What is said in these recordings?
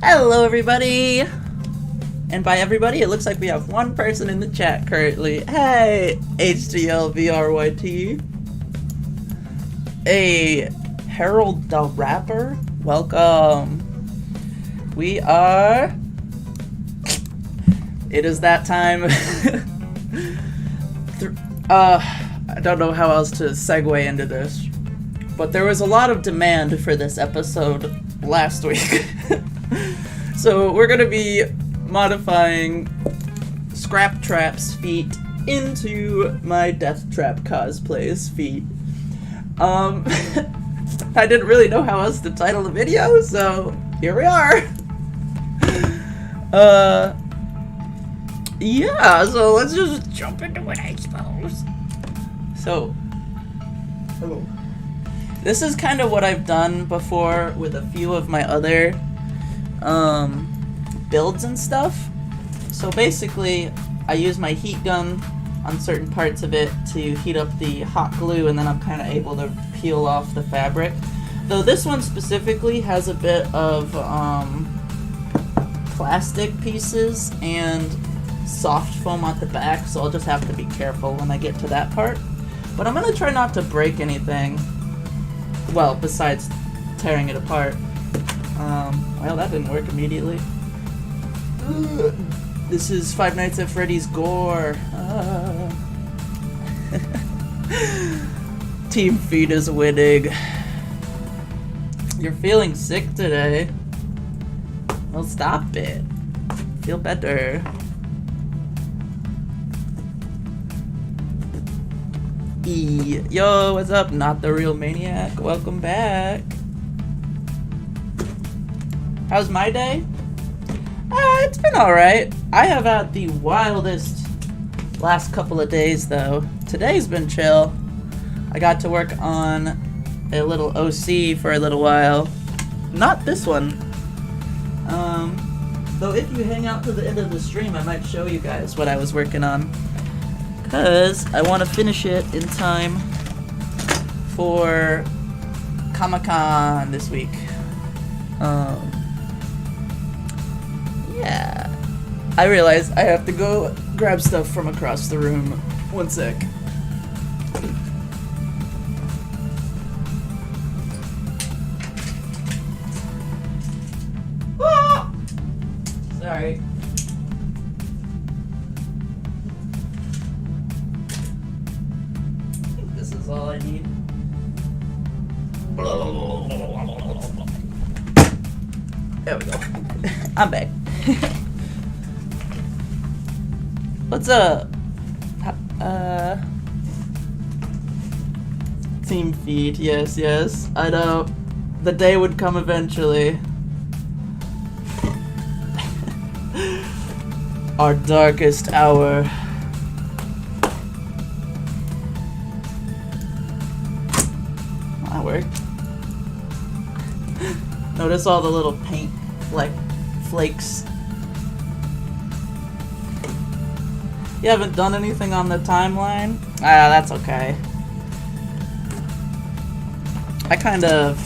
Hello everybody! And by everybody, it looks like we have one person in the chat currently. Hey, HDLVRYT. Hey, Harold the Rapper, welcome. We are... It is that time. I don't know how else to segue into this, but there was a lot of demand for this episode last week. So we're gonna be modifying D3athTrap's feet into my D3athTrap cosplay's feet. I didn't really know how else to title the video, so here we are. Yeah, so let's just jump into it, I suppose. So, hello. This is kind of what I've done before with a few of my other builds and stuff. So basically, I use my heat gun on certain parts of it to heat up the hot glue, and then I'm kind of able to peel off the fabric. Though this one specifically has a bit of plastic pieces and soft foam at the back, so I'll just have to be careful when I get to that part. But I'm gonna try not to break anything, well, besides tearing it apart. Well, that didn't work immediately. This is Five Nights at Freddy's gore. Team Feet is winning. You're feeling sick today. Well, stop it. Feel better. Yo, what's up? Not the Real Maniac. Welcome back. How's my day? It's been alright. I have had the wildest last couple of days, though. Today's been chill. I got to work on a little OC for a little while. Not this one. Though if you hang out to the end of the stream, I might show you guys what I was working on. Because I want to finish it in time for Comic-Con this week. Yeah. I realize I have to go grab stuff from across the room. One sec. Ah! Sorry. I think this is all I need. There we go. I'm back. What's up? Team Feet, yes, yes. I know. The day would come eventually. Our darkest hour. That worked. Notice all the little paint, like, flakes. You haven't done anything on the timeline? Ah, that's okay. I kind of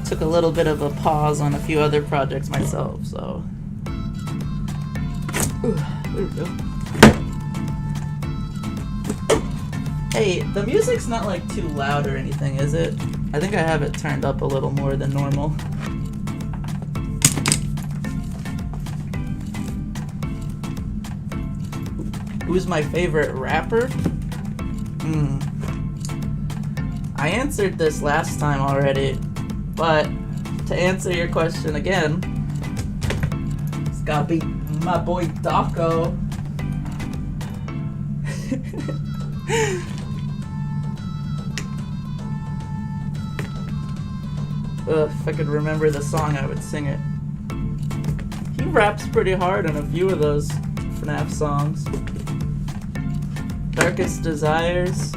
took a little bit of a pause on a few other projects myself, so. There we go. Hey, the music's not like too loud or anything, is it? I think I have it turned up a little more than normal. Who's my favorite rapper? I answered this last time already, but to answer your question again, it's gotta be my boy Daco. If I could remember the song, I would sing it. He raps pretty hard on a few of those FNAF songs. Darkest Desires.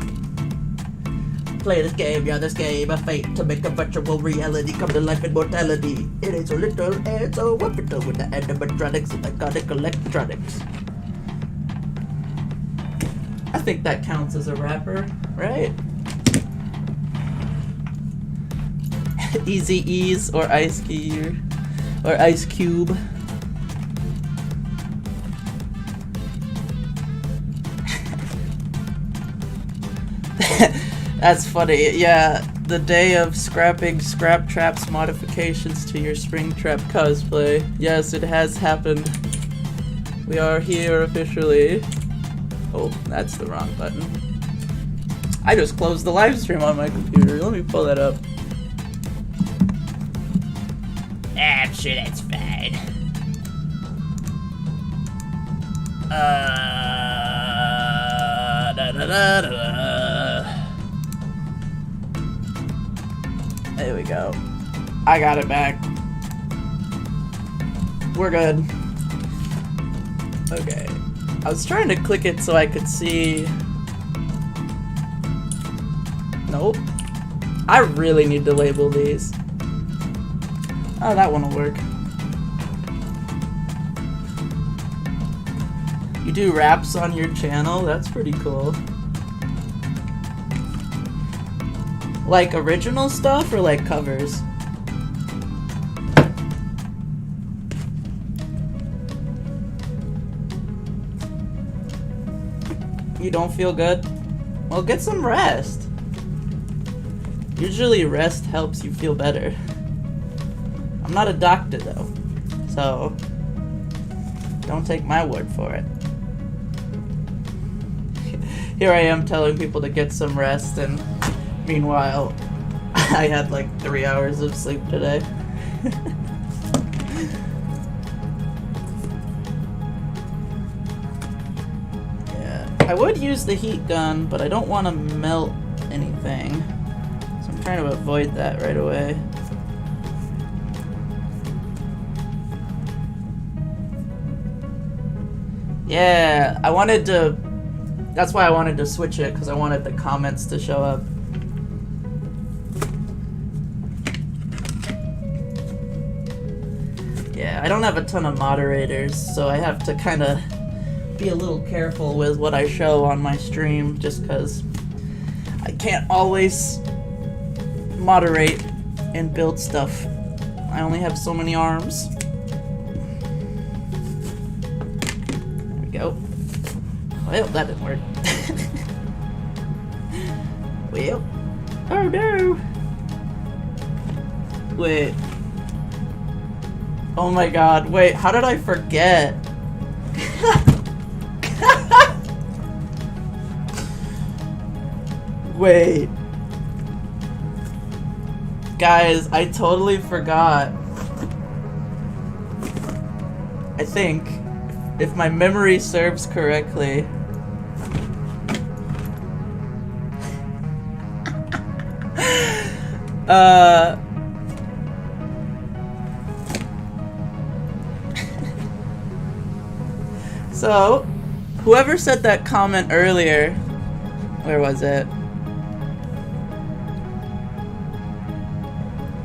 Play this game, yeah, this game of fate to make a virtual reality come to life in mortality. It is so little and so wonderful with the animatronics and iconic electronics. I think that counts as a rapper, right? Easy Ease or Ice Cube or Ice Cube. That's funny. Yeah, the day of scrapping D3athTrap's modifications to your Springtrap cosplay. Yes, it has happened. We are here officially. Oh, that's the wrong button. I just closed the live stream on my computer. Let me pull that up. I'm sure that's fine. There we go. I got it back. We're good. Okay. I was trying to click it so I could see. Nope. I really need to label these. Oh, that one will work. You do raps on your channel? That's pretty cool. Like original stuff or like covers? You don't feel good? Well, get some rest. Usually rest helps you feel better. I'm not a doctor though, so don't take my word for it. Here I am telling people to get some rest, and meanwhile, I had like 3 hours of sleep today. Yeah, I would use the heat gun, but I don't want to melt anything, so I'm trying to avoid that right away. Yeah, I wanted to, that's why I wanted to switch it, because I wanted the comments to show up. Yeah, I don't have a ton of moderators, so I have to kind of be a little careful with what I show on my stream, just because I can't always moderate and build stuff. I only have so many arms. Go. Well, that didn't work. Well, oh no. Wait. Oh my god, wait, how did I forget? Wait. Guys, I totally forgot. I think, if my memory serves correctly. So, whoever said that comment earlier, where was it?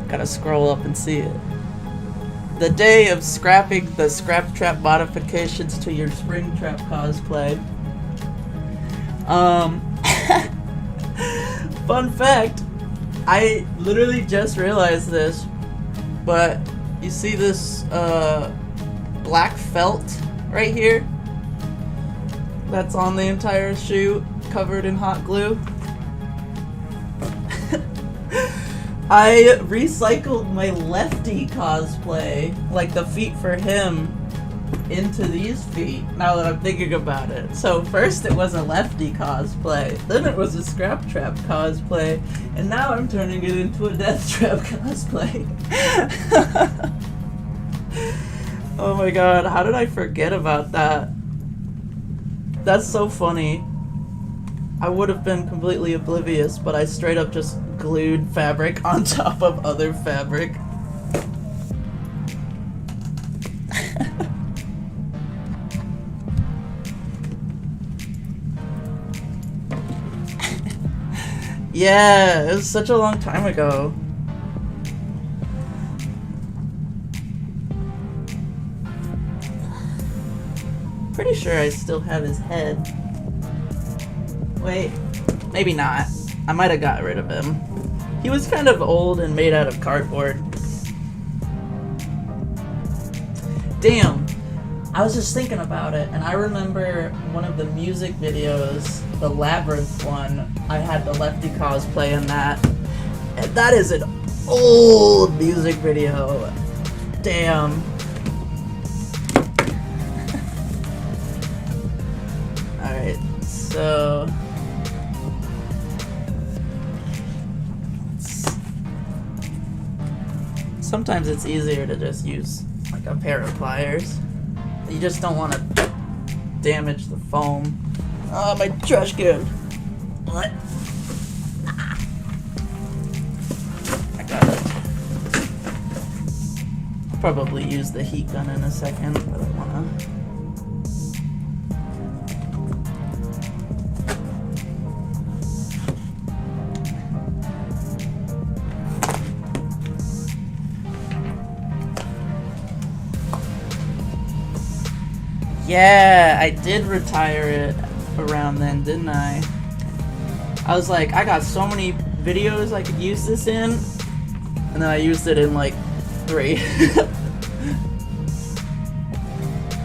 Gotta scroll up and see it. The day of scrapping the D3athTrap modifications to your Springtrap cosplay. Fun fact, I literally just realized this, but you see this black felt right here? that's on the entire shoe, covered in hot glue. I recycled my Lefty cosplay, like the feet for him, into these feet, now that I'm thinking about it. So first it was a Lefty cosplay, then it was a D3athTrap cosplay, and now I'm turning it into a DeathTrap cosplay. Oh my god, how did I forget about that? That's so funny. I would have been completely oblivious, but I straight up just glued fabric on top of other fabric. Yeah, it was such a long time ago. Pretty sure I still have his head. Wait, maybe not. I might have got rid of him. He was kind of old and made out of cardboard. Damn, I was just thinking about it, and I remember one of the music videos, the Labyrinth one, I had the Lefty cosplay in that. And that is an old music video. Damn. Alright, so... sometimes it's easier to just use like a pair of pliers. You just don't want to damage the foam. Oh, my trash can. What? I got it. I'll probably use the heat gun in a second, but I wanna. Yeah, I did retire it around then, didn't I? I was like, I got so many videos I could use this in, and then I used it in like 3.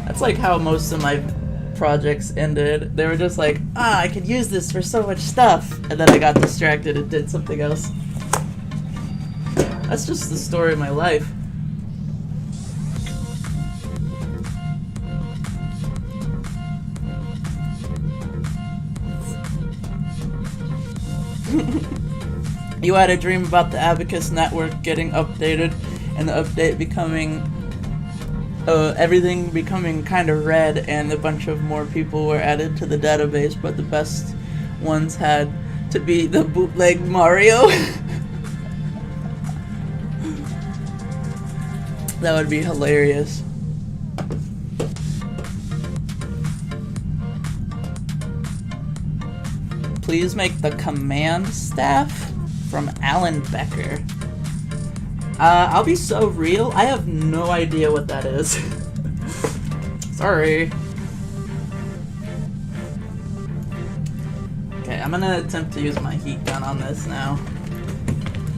That's like how most of my projects ended. They were just like, I could use this for so much stuff, and then I got distracted and did something else. That's just the story of my life. You had a dream about the Abacus network getting updated and the update becoming everything becoming kind of red, and a bunch of more people were added to the database, but the best ones had to be the bootleg Mario. That would be hilarious. Please make the command staff from Alan Becker. I'll be so real, I have no idea what that is. Sorry. Okay, I'm gonna attempt to use my heat gun on this now.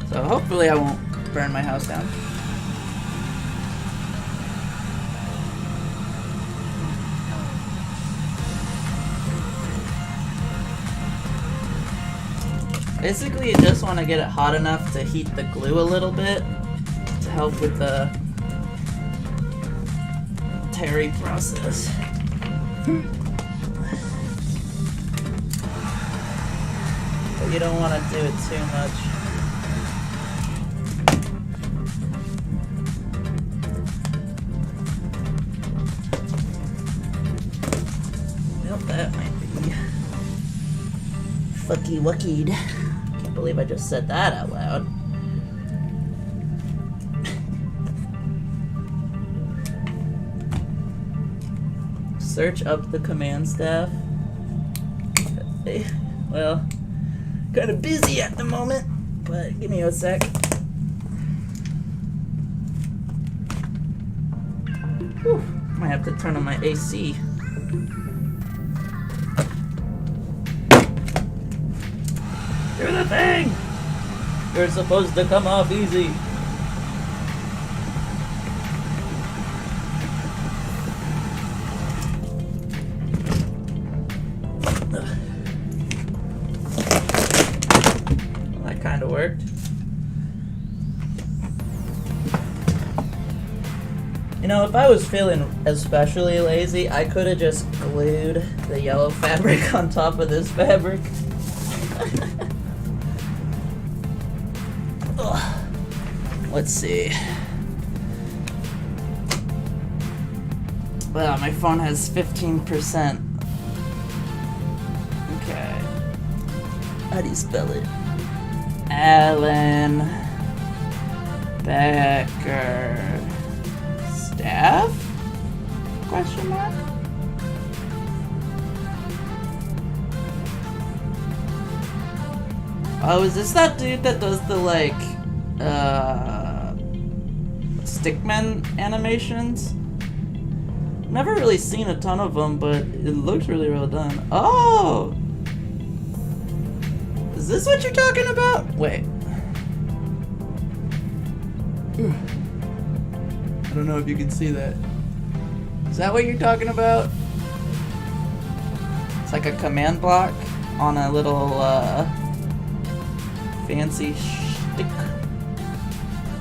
So hopefully I won't burn my house down. Basically, you just want to get it hot enough to heat the glue a little bit to help with the tearing process. But you don't want to do it too much. Well, that might be fucky wuckied. I believe I just said that out loud. Search up the command staff. Well, kind of busy at the moment, but give me a sec. Whew, might have to turn on my AC. Do the thing! You're supposed to come off easy. worked. You know, if I was feeling especially lazy, I could have just glued the yellow fabric on top of this fabric. Let's see. Well, my phone has 15%. Okay. How do you spell it? Alan Becker Staff? Question mark? Oh, is this that dude that does the, like, stickman animations? Never really seen a ton of them, but it looks really well done. Oh! Is this what you're talking about? Wait. I don't know if you can see that. Is that what you're talking about? It's like a command block on a little, fancy stick.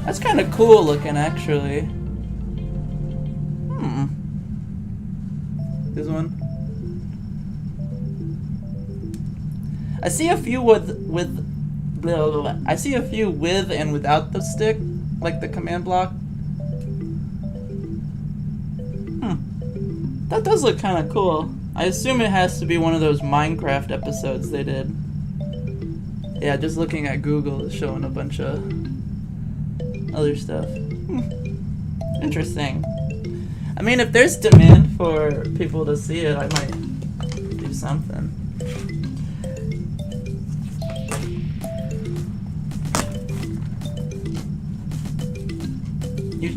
That's kind of cool looking, actually. This one. I see a few I see a few with and without the stick, like the command block. That does look kind of cool. I assume it has to be one of those Minecraft episodes they did. Yeah, just looking at Google is showing a bunch of other stuff. Interesting. I mean, if there's demand for people to see it, I might do something.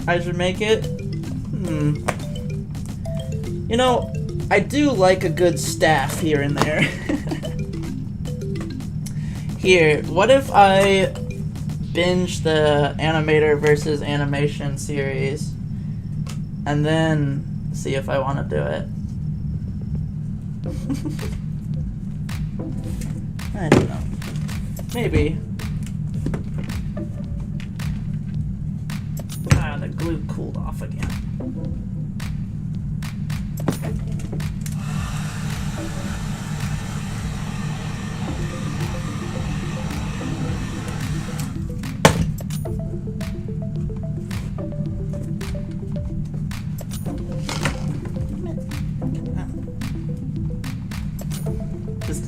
I should make it? You know, I do like a good staff here and there. Here, what if I binge the animator versus animation series and then see if I want to do it? I don't know. Maybe. Ah, the glue cooled off again.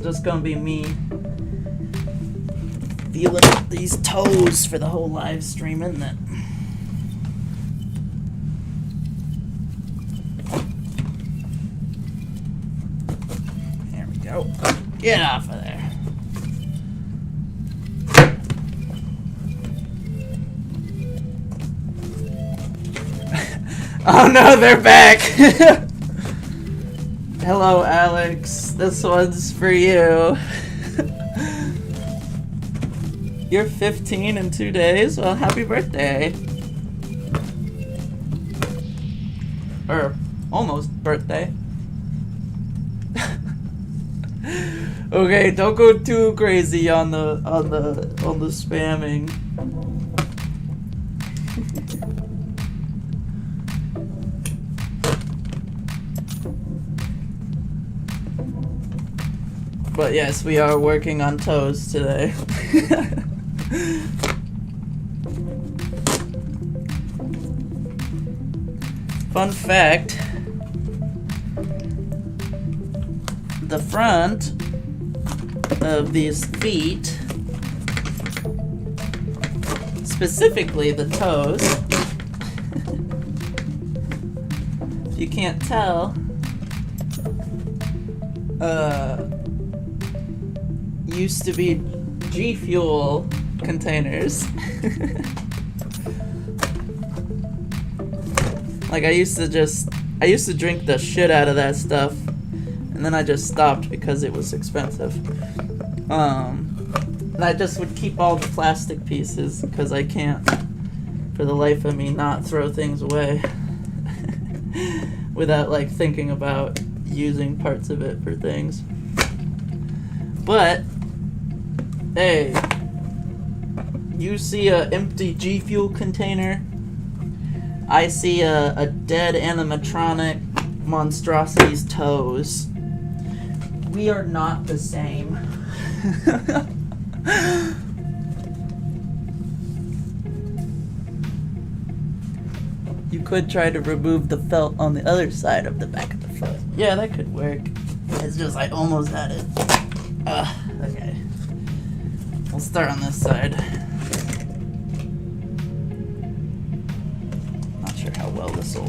Just gonna be me feeling these toes for the whole live stream, isn't it? There we go. Get off of there. Oh no, they're back! Hello, Alex. This one's for you. You're 15 in 2 days? Well, happy birthday. Or almost birthday. Okay, don't go too crazy on the spamming. But yes, we are working on toes today. Fun fact, the front of these feet, specifically the toes, if you can't tell, used to be G Fuel containers. Like I used to drink the shit out of that stuff, and then I just stopped because it was expensive. And I just would keep all the plastic pieces because I can't, for the life of me, not throw things away without like thinking about using parts of it for things. But hey, You see a empty G Fuel container. I see a dead animatronic monstrosity's toes. We are not the same. You could try to remove the felt on the other side of the back of the foot. Yeah, that could work. It's just I almost had it. Okay. We'll start on this side. Not sure how well this will.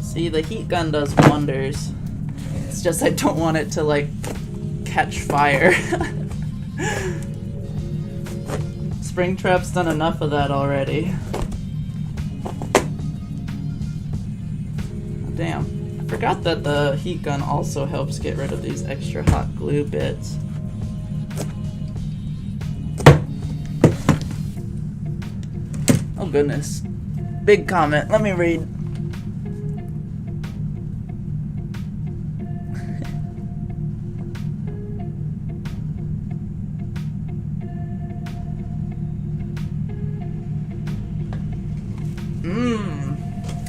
See, the heat gun does wonders. It's just I don't want it to, like, catch fire. Springtrap's done enough of that already. Oh, damn. I forgot that the heat gun also helps get rid of these extra hot glue bits. Oh, goodness. Big comment. Let me read.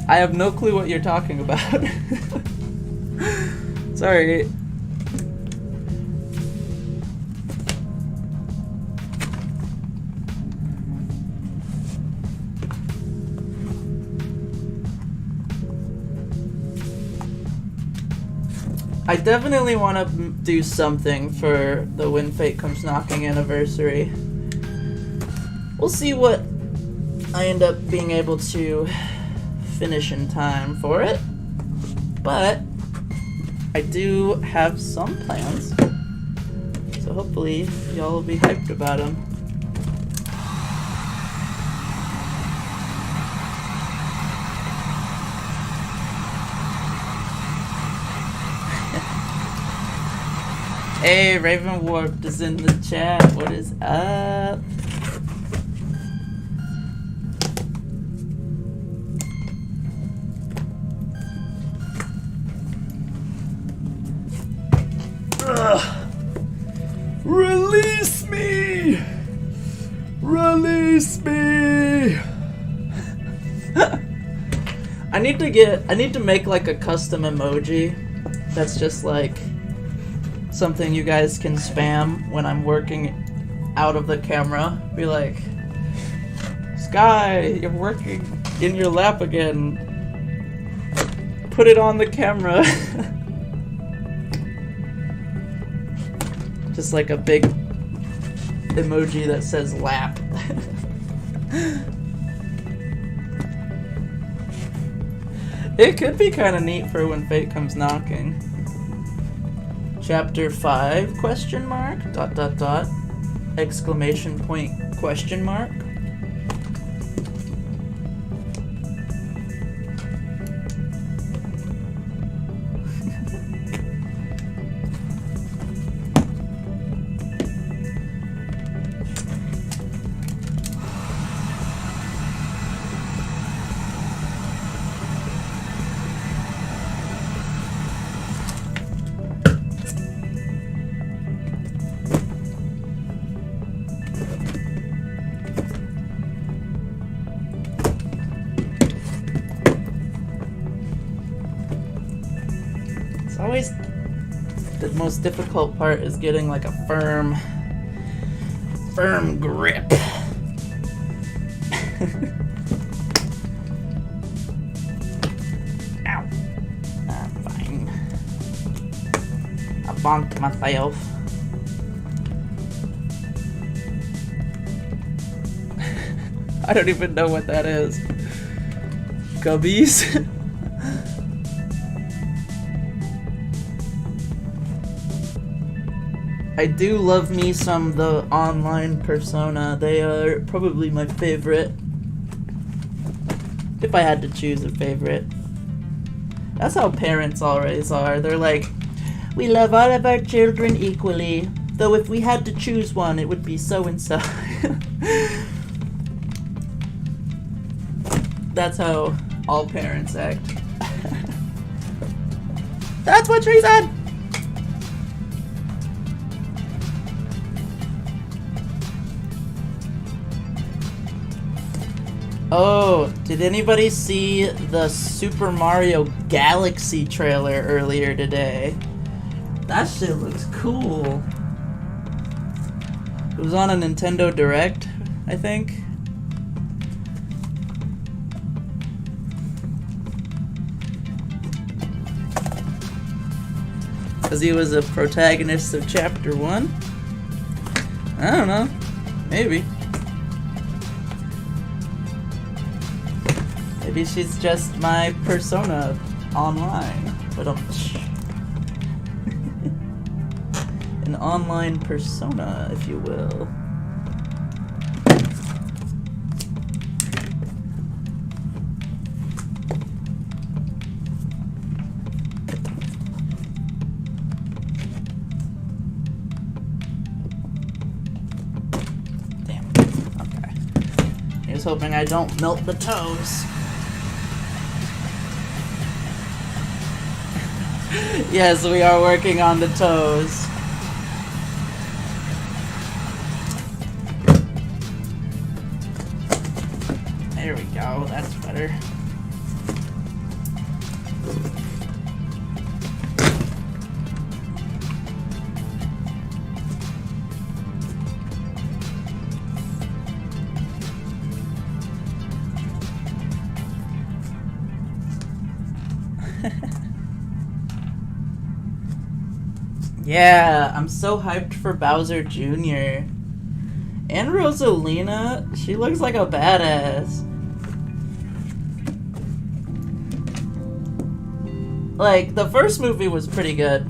I have no clue what you're talking about. Sorry. I definitely want to do something for the When Fate Comes Knocking anniversary. We'll see what I end up being able to finish in time for it, but I do have some plans, so hopefully y'all will be hyped about them. Hey, Raven Warped is in the chat. What is up? Release me! Release me! I need to make like a custom emoji that's just like something you guys can spam when I'm working out of the camera. Be like, Sky, you're working in your lap again. Put it on the camera. Just like a big emoji that says lap. It could be kind of neat for When Fate Comes Knocking. Chapter 5, question mark, ... exclamation point, question mark. Always the most difficult part is getting like a firm grip. Ow. I'm fine. I bonked myself. I don't even know what that is. Gubbies? I do love me some the online Persona. They are probably my favorite. If I had to choose a favorite. That's how parents always are. They're like, we love all of our children equally. Though if we had to choose one, it would be so and so. That's how all parents act. That's what she said! Oh, did anybody see the Super Mario Galaxy trailer earlier today? That shit looks cool. It was on a Nintendo Direct, I think. Because he was a protagonist of Chapter 1? I don't know. Maybe. Maybe she's just my persona online. But an online persona, if you will. Damn. Okay. Here's hoping I don't melt the toes. Yes, we are working on the toes. There we go, that's better. Yeah, I'm so hyped for Bowser Jr. And Rosalina, she looks like a badass. Like, the first movie was pretty good.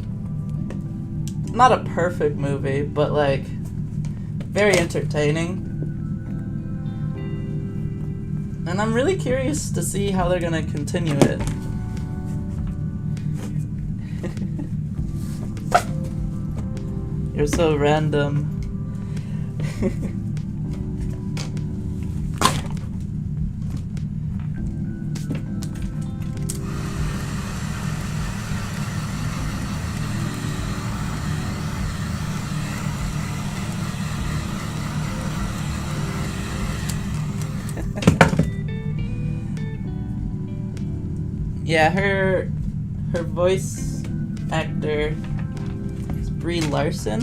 Not a perfect movie, but like, very entertaining. And I'm really curious to see how they're gonna continue it. You're so random. Yeah, her voice actor is Brie Larson,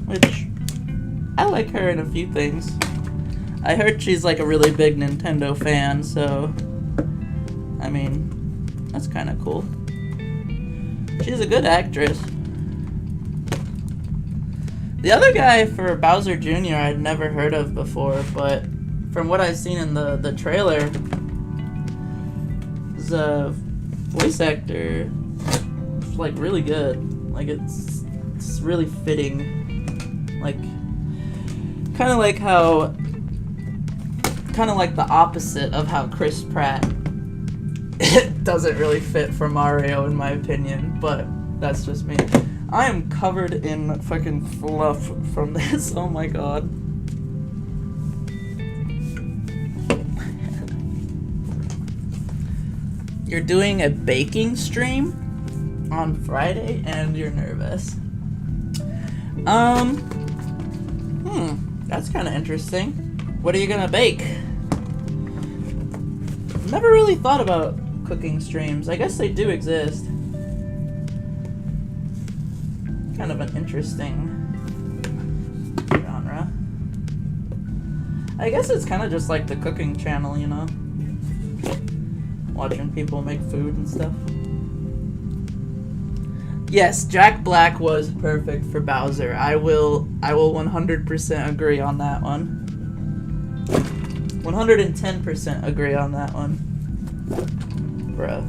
which I like her in a few things. I heard she's like a really big Nintendo fan, so I mean, that's kind of cool. She's a good actress. The other guy for Bowser Jr. I'd never heard of before, but from what I've seen in the trailer, is a voice actor, like, really good. Like, it's really fitting. Like, kind of like the opposite of how Chris Pratt doesn't really fit for Mario, in my opinion, but that's just me. I am covered in fucking fluff from this. Oh my god. You're doing a baking stream on Friday and you're nervous. That's kind of interesting. What are you gonna bake? Never really thought about cooking streams. I guess they do exist. Kind of an interesting genre. I guess it's kind of just like the cooking channel, you know? Watching people make food and stuff. Yes, Jack Black was perfect for Bowser. I will 100% agree on that one. 110% agree on that one. Bruh.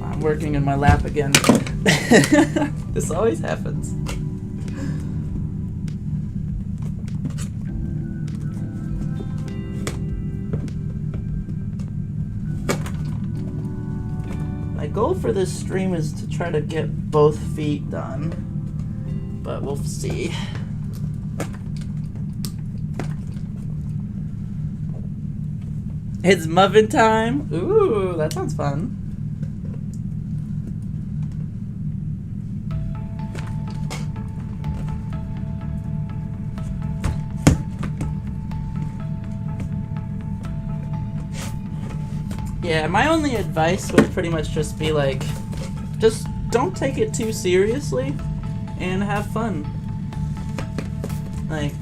I'm working in my lap again. This always happens. My goal for this stream is to try to get both feet done, but we'll see. It's muffin time. Ooh, that sounds fun. Yeah, my only advice would pretty much just be like, just don't take it too seriously and have fun. Like,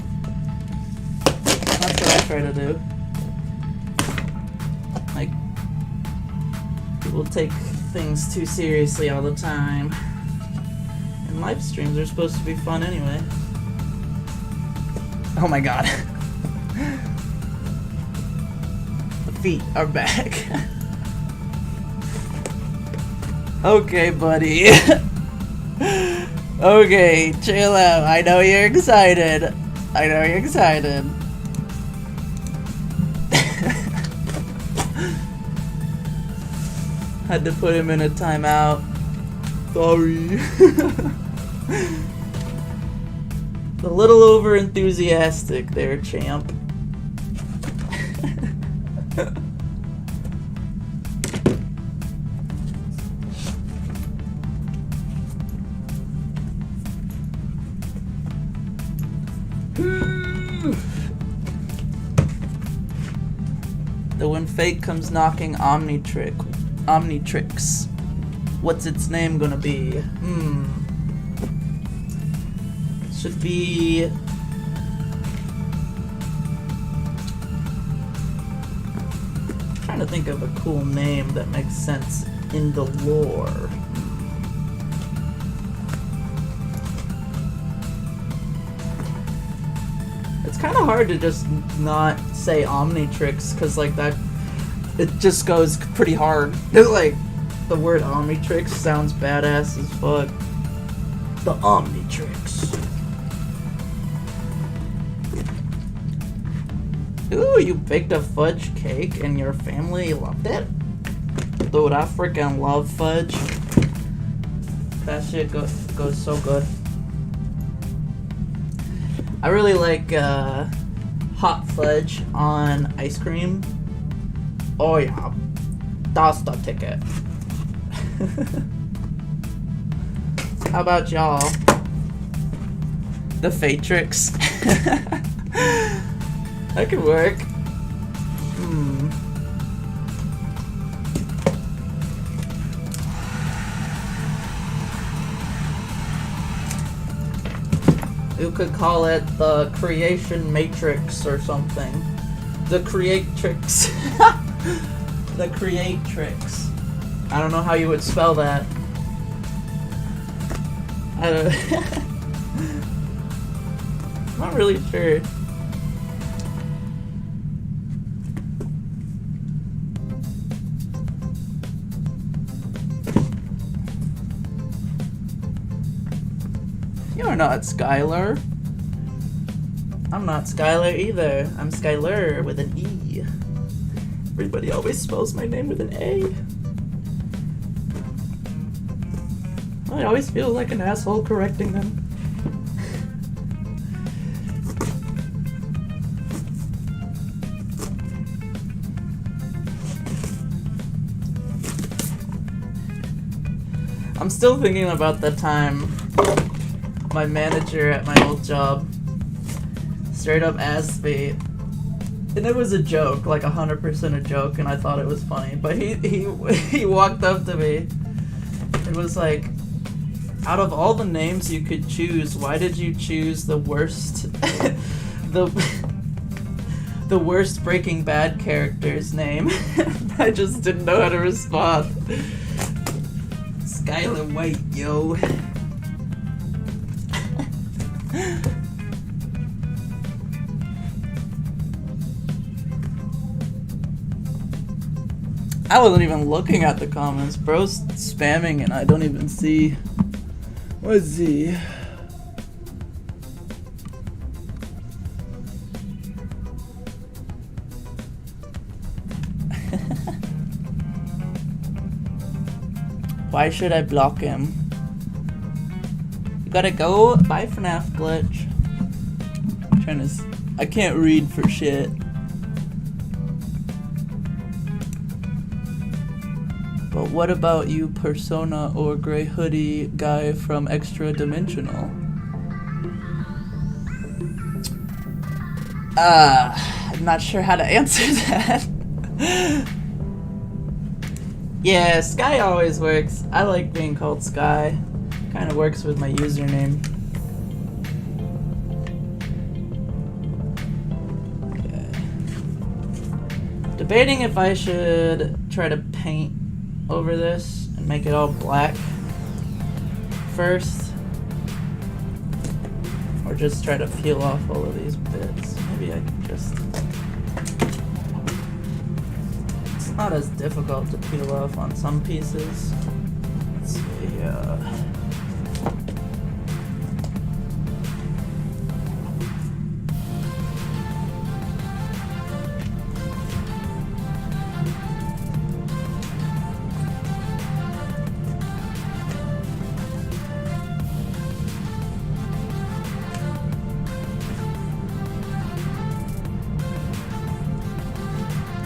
that's what I try to do. Like, people take things too seriously all the time. And live streams are supposed to be fun anyway. Oh my god. The feet are back. Okay, buddy. Okay, chill out. I know you're excited. I know you're excited. Had to put him in a timeout. Sorry. A little over enthusiastic there, champ. The when fate comes knocking, Omnitrix. What's its name gonna be? Should be... I'm trying to think of a cool name that makes sense in the lore. It's kind of hard to just not say Omnitrix, because like that, it just goes pretty hard. Like, the word Omnitrix sounds badass as fuck. The Omnitrix. Ooh, you baked a fudge cake and your family loved it? Dude, I freaking love fudge. That shit goes so good. I really like hot fudge on ice cream. Oh yeah, that's the ticket. How about y'all? The Fatrix. That could work. You could call it the Creation Matrix or something. The Creatrix. The Creatrix. I don't know how you would spell that. I don't... I'm not really sure. You're not Skylar. I'm not Skylar either. I'm Skylar with an E. Everybody always spells my name with an A. I always feel like an asshole correcting them. I'm still thinking about the time my manager at my old job straight up asked me, and it was a joke, like 100% a joke, and I thought it was funny, but he walked up to me and was like, out of all the names you could choose, why did you choose the worst the worst Breaking Bad character's name? I just didn't know how to respond. Skylar White, yo. I wasn't even looking at the comments. Bro's spamming and I don't even see. What is he? Why should I block him? You gotta go. Bye, FNAF glitch. I'm trying to. I can't read for shit. But what about you, Persona or Gray Hoodie guy from Extra Dimensional? I'm not sure how to answer that. Yeah, Sky always works. I like being called Sky. Kind of works with my username. Okay. Debating if I should try to paint over this and make it all black first, or just try to peel off all of these bits. Maybe I can just... It's not as difficult to peel off on some pieces. Let's see,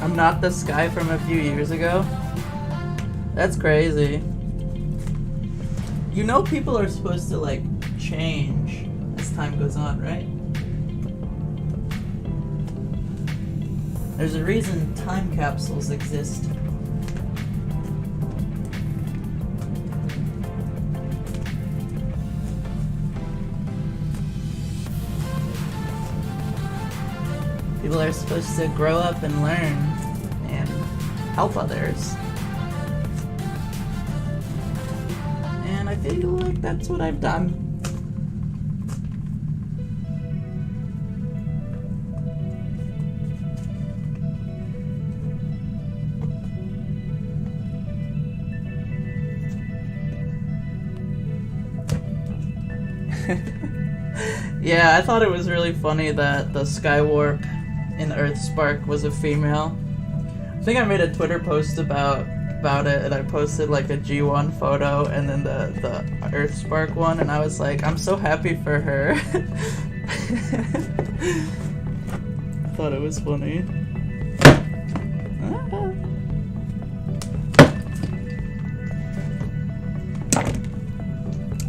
I'm not the Sky from a few years ago. That's crazy. You know people are supposed to like change as time goes on, right? There's a reason time capsules exist. People are supposed to grow up and learn and help others. And I feel like that's what I've done. Yeah, I thought it was really funny that the Skywarp in Earthspark was a female. I think I made a Twitter post about it, and I posted like a G1 photo and then the Earthspark one, and I was like, I'm so happy for her. I thought it was funny.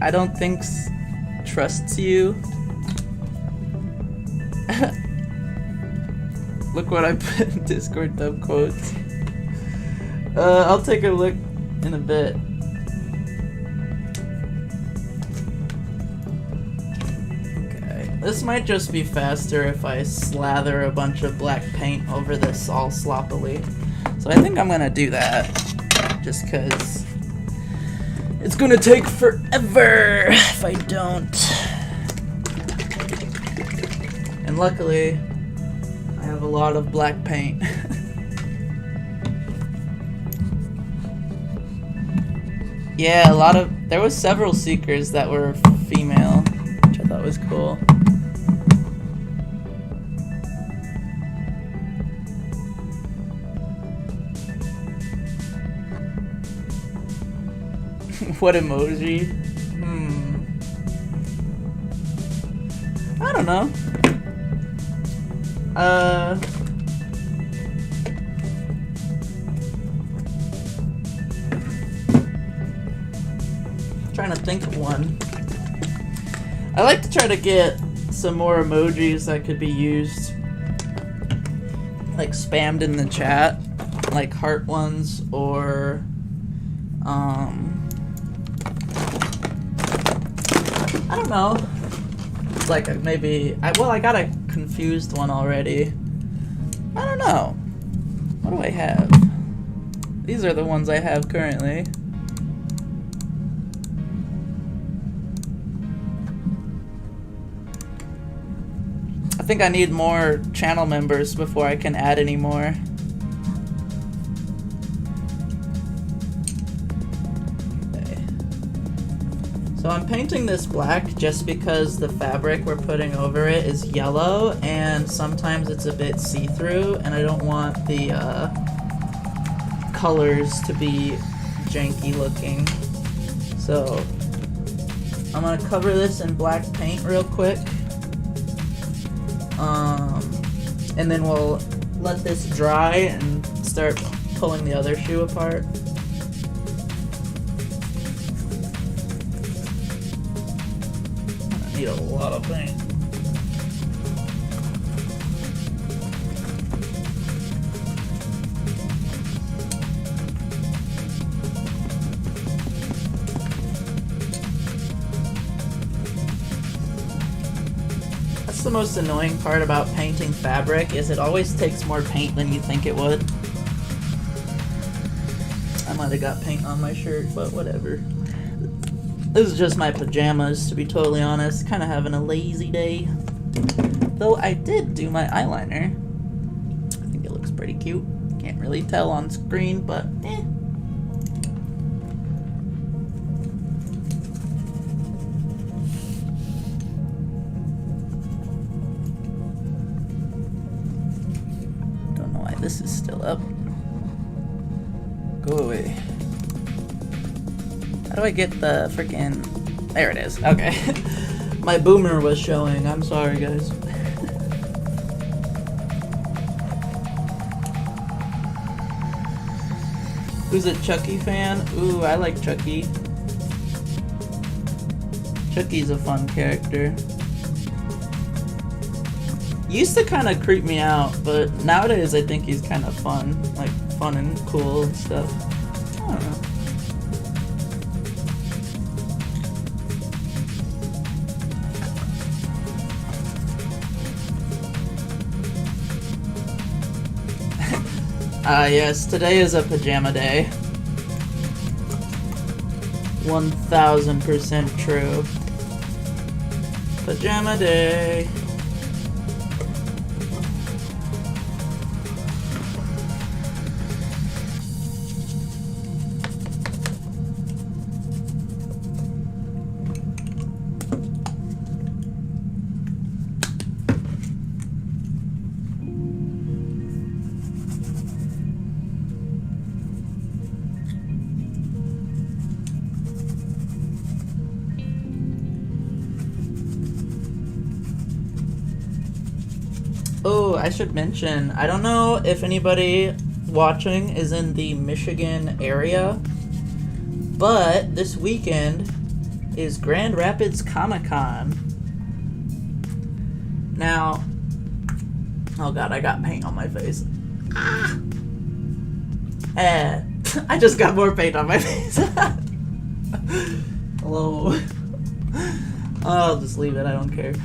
I don't think trusts you. Look what I put in Discord dub quotes. I'll take a look in a bit. Okay, this might just be faster if I slather a bunch of black paint over this all sloppily. So I think I'm gonna do that, just cause it's gonna take forever if I don't. And luckily, I have a lot of black paint. Yeah, there was several Seekers that were female, which I thought was cool. What emoji? I don't know. Trying to think of one. I like to try to get some more emojis that could be used, like spammed in the chat, like heart ones, or I don't know. It's like maybe I got a confused one already. I don't know. What do I have? These are the ones I have currently. I think I need more channel members before I can add any more. Okay. So I'm painting this black just because the fabric we're putting over it is yellow, and sometimes it's a bit see-through, and I don't want the colors to be janky looking. So I'm gonna cover this in black paint real quick. And then we'll let this dry and start pulling the other shoe apart. I need a lot of paint. The most annoying part about painting fabric is it always takes more paint than you think it would. I might have got paint on my shirt, but whatever. This is just my pajamas, to be totally honest. Kind of having a lazy day. Though I did do my eyeliner. I think it looks pretty cute. Can't really tell on screen, but eh. This is still up. Go away. How do I get the freaking... There it is. Okay. My boomer was showing. I'm sorry, guys. Who's a Chucky fan? Ooh, I like Chucky. Chucky's a fun character. Used to kind of creep me out, but nowadays I think he's kind of fun. Like, fun and cool and stuff. I don't know. Yes, today is a pajama day. 1000% true. Pajama day. Oh, I should mention, I don't know if anybody watching is in the Michigan area, but this weekend is Grand Rapids Comic-Con. Now, oh god, I got paint on my face. Ah! I just got more paint on my face. Hello. I'll just leave it, I don't care.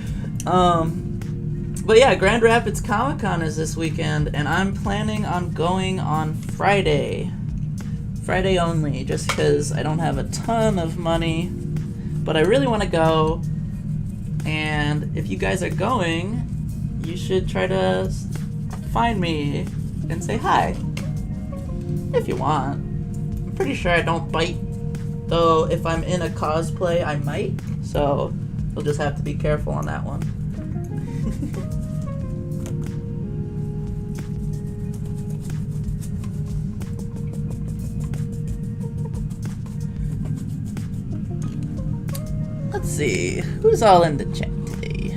But yeah, Grand Rapids Comic-Con is this weekend, and I'm planning on going on Friday. Friday only, just because I don't have a ton of money, but I really want to go, and if you guys are going, you should try to find me and say hi, if you want. I'm pretty sure I don't bite, though if I'm in a cosplay, I might, so you'll just have to be careful on that one. Let's see, who's all in the chat today?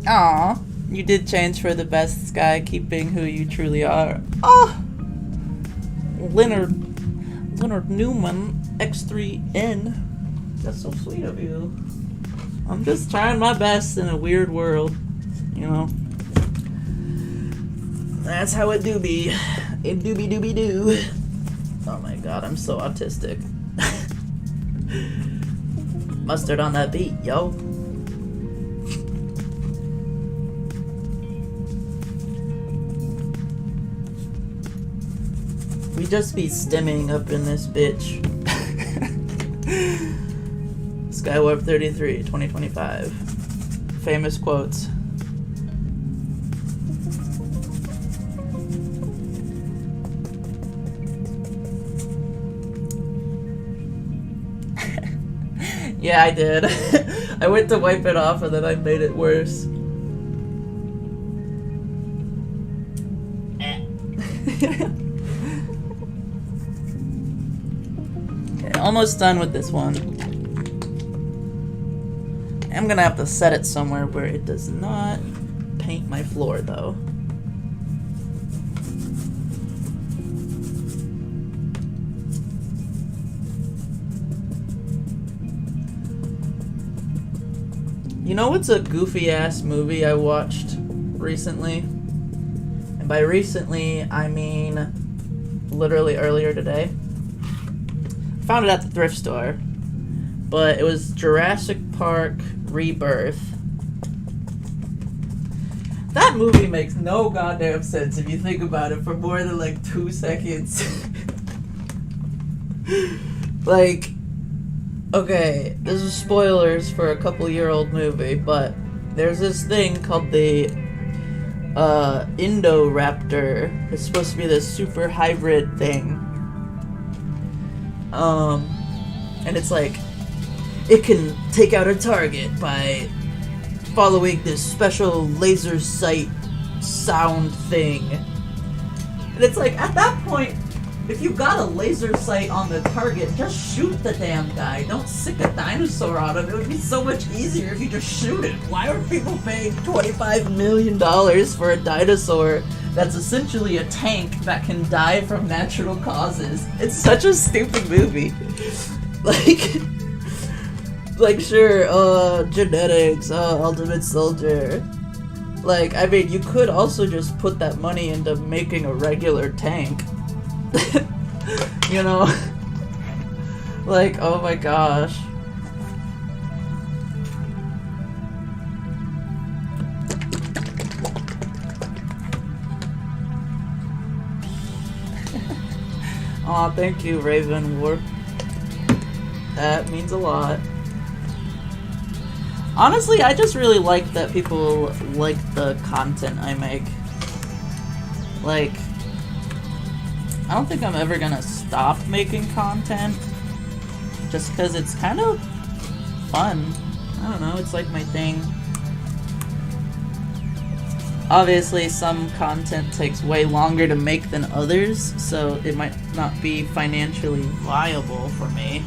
Aw, you did change for the best, Sky, keeping who you truly are. Oh, Leonard Newman, X3N. That's so sweet of you. I'm just trying my best in a weird world, you know. That's how it do be. It dooby dooby doo. Oh my god, I'm so autistic. Mustard on that beat, yo. We just be stimming up in this bitch. Skywarp 33, 2025. Famous quotes. Yeah, I did. I went to wipe it off and then I made it worse. Okay, almost done with this one. I'm gonna have to set it somewhere where it does not paint my floor though. You know what's a goofy ass movie I watched recently? And by recently, I mean literally earlier today. Found it at the thrift store. But it was Jurassic Park Rebirth. That movie makes no goddamn sense if you think about it for more than like 2 seconds. Like, okay, this is spoilers for a couple-year-old movie, but there's this thing called the Indoraptor. It's supposed to be this super hybrid thing. And it's like, it can take out a target by following this special laser sight sound thing. And it's like, at that point, if you got a laser sight on the target, just shoot the damn guy. Don't sick a dinosaur on him. It would be so much easier if you just shoot it. Why are people paying $25 million for a dinosaur that's essentially a tank that can die from natural causes? It's such a stupid movie. Like sure, genetics, Ultimate Soldier. Like, I mean, you could also just put that money into making a regular tank. You know? Like, oh my gosh. Aw, thank you, Raven Warp. That means a lot. Honestly, I just really like that people like the content I make. Like, I don't think I'm ever gonna stop making content, just because it's kind of fun. I don't know, it's like my thing. Obviously, some content takes way longer to make than others, so it might not be financially viable for me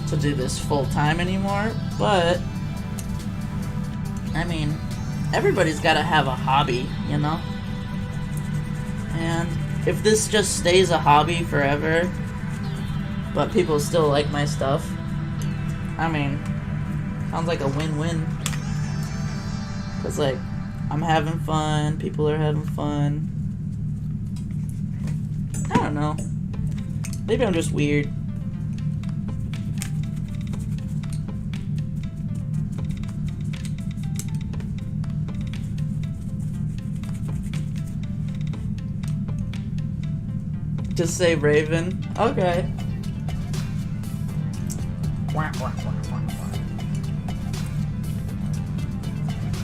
to do this full time anymore, but I mean, everybody's gotta have a hobby, you know? And if this just stays a hobby forever, but people still like my stuff, I mean, sounds like a win-win. Cause like, I'm having fun, people are having fun. I don't know. Maybe I'm just weird. Just say Raven. Okay.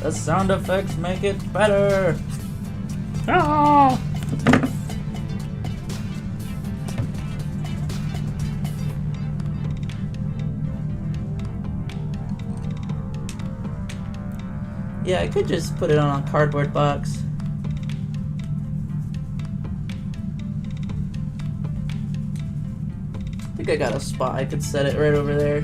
The sound effects make it better. Ah! Yeah, I could just put it on a cardboard box. I think I got a spot. I could set it right over there.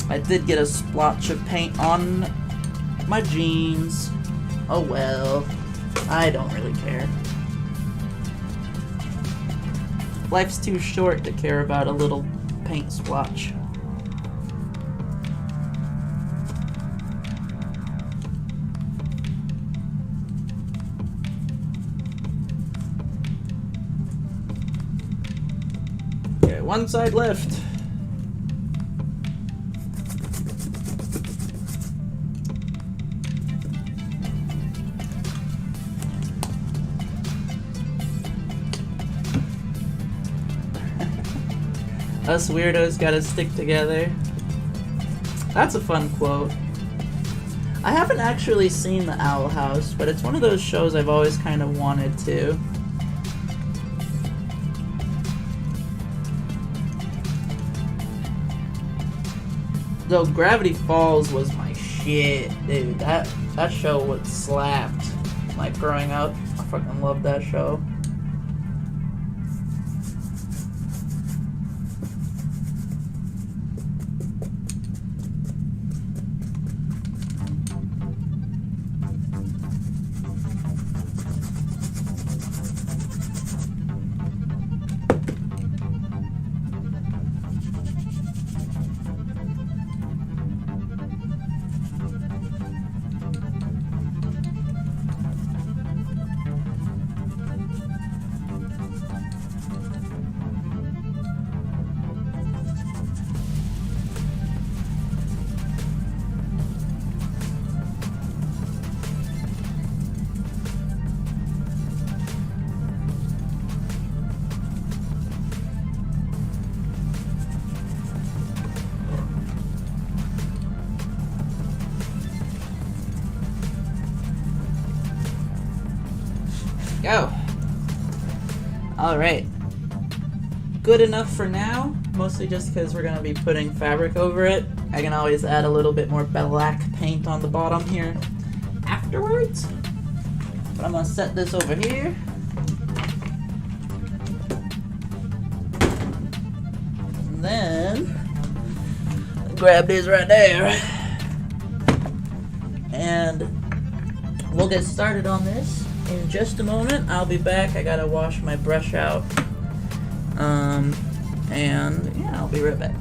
I did get a splotch of paint on my jeans. Oh well. I don't really care. Life's too short to care about a little paint splotch. One side left. Us weirdos gotta stick together. That's a fun quote. I haven't actually seen The Owl House, but it's one of those shows I've always kind of wanted to. Though Gravity Falls was my shit, dude. That show was slapped. Like growing up, I fucking loved that show. Go. Alright. Good enough for now, mostly just because we're going to be putting fabric over it. I can always add a little bit more black paint on the bottom here afterwards. But I'm going to set this over here. And then grab these right there. And we'll get started on this in just a moment. I'll be back. I gotta wash my brush out. And yeah, I'll be right back.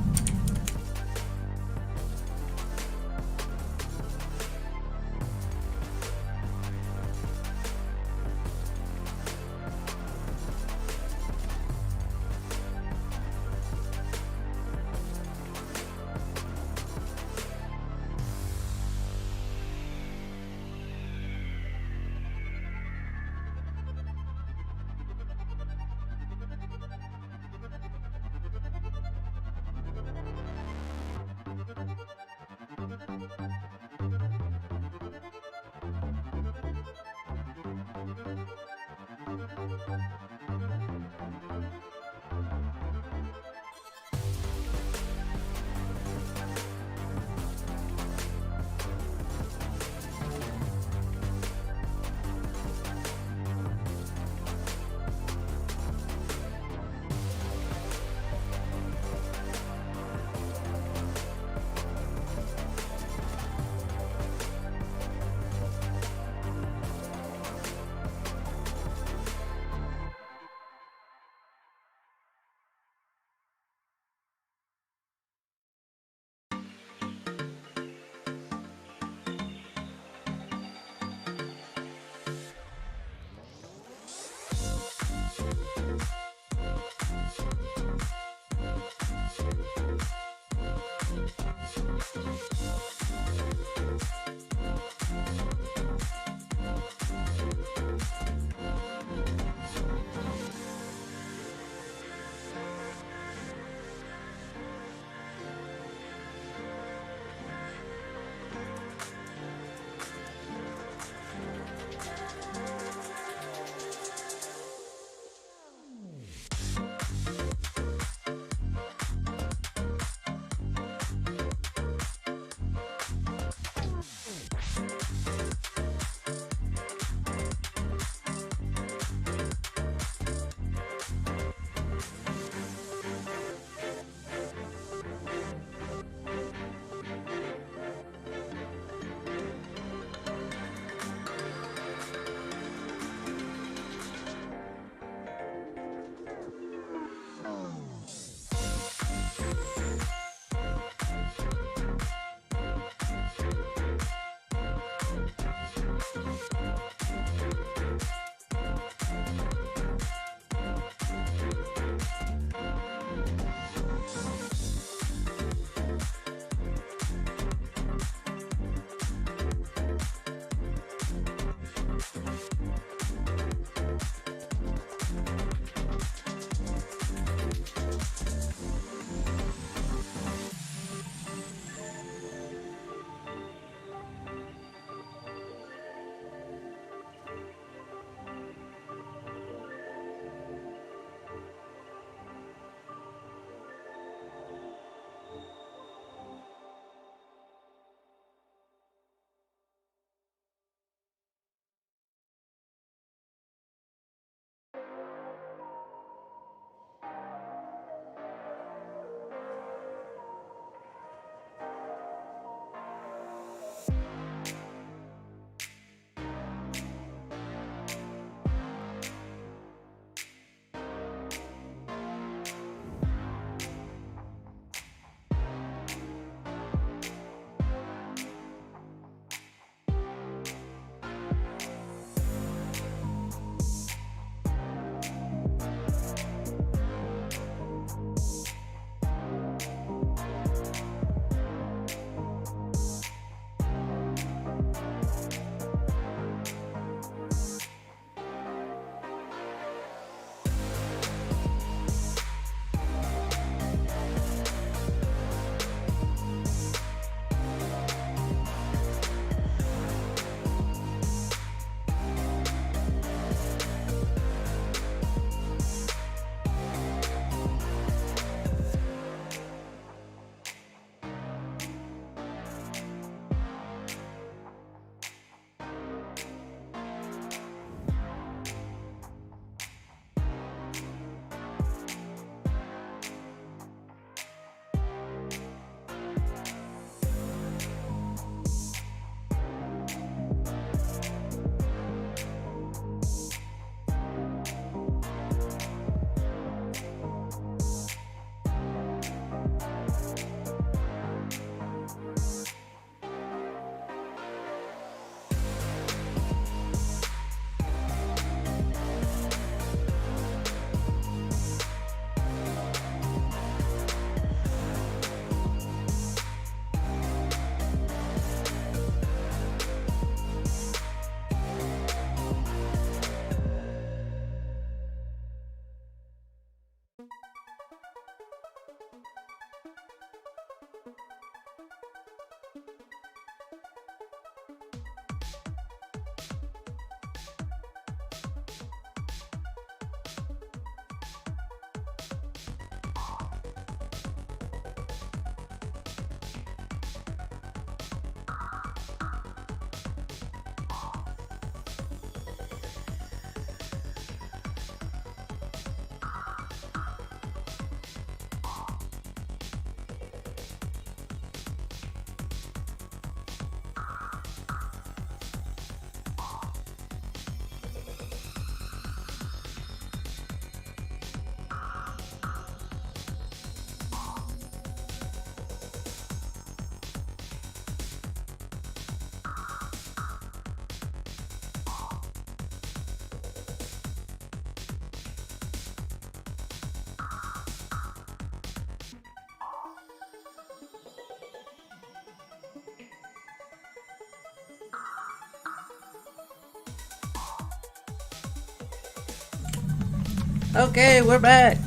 Okay, we're back.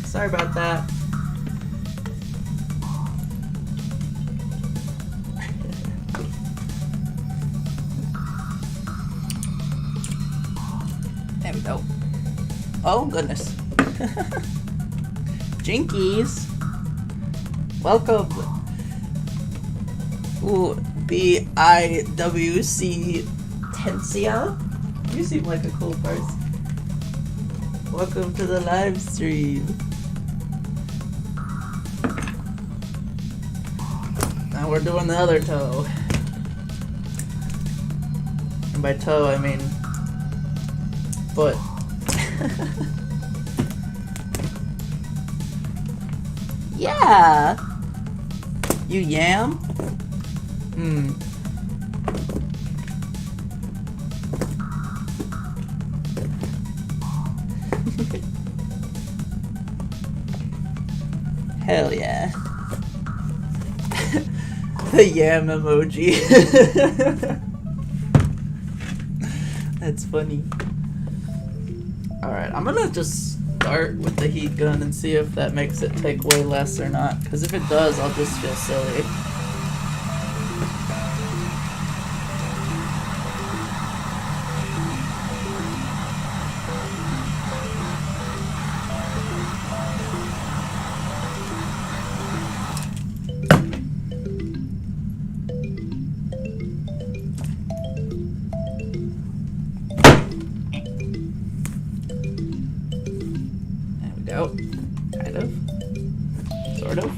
Sorry about that. There we go. Oh, goodness. Jinkies. Welcome. Ooh, BIWC Tensia. You seem like a cool person. Welcome to the live stream. Now we're doing the other toe. And by toe, I mean foot. Yeah. You yam? Hmm. Hell yeah. The yam emoji. That's funny. Alright, I'm gonna just start with the heat gun and see if that makes it take way less or not. Because if it does, I'll just feel silly. Kind of. Sort of.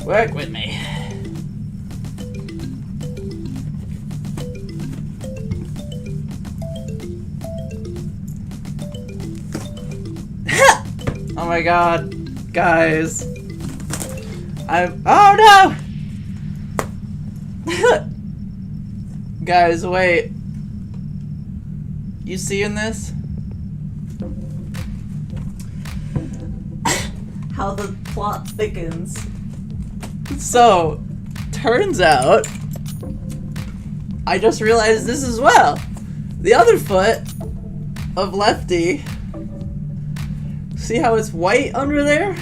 Work with me. Oh my god. Guys. Oh no! Guys, wait. You seeing this? How the plot thickens. So, turns out, I just realized this as well. The other foot of Lefty, see how it's white under there?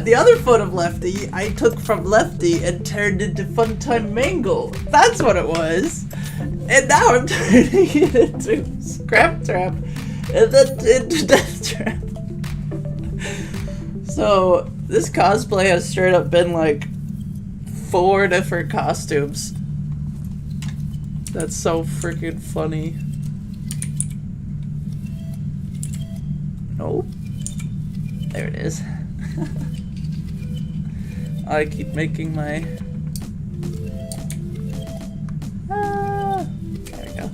The other foot of Lefty, I took from Lefty and turned into Funtime Mangle. That's what it was. And now I'm turning it into Scrap Trap and then into Death Trap. So, this cosplay has straight up been like 4 different costumes. That's so freaking funny. Nope. There it is. I keep making my... there we go.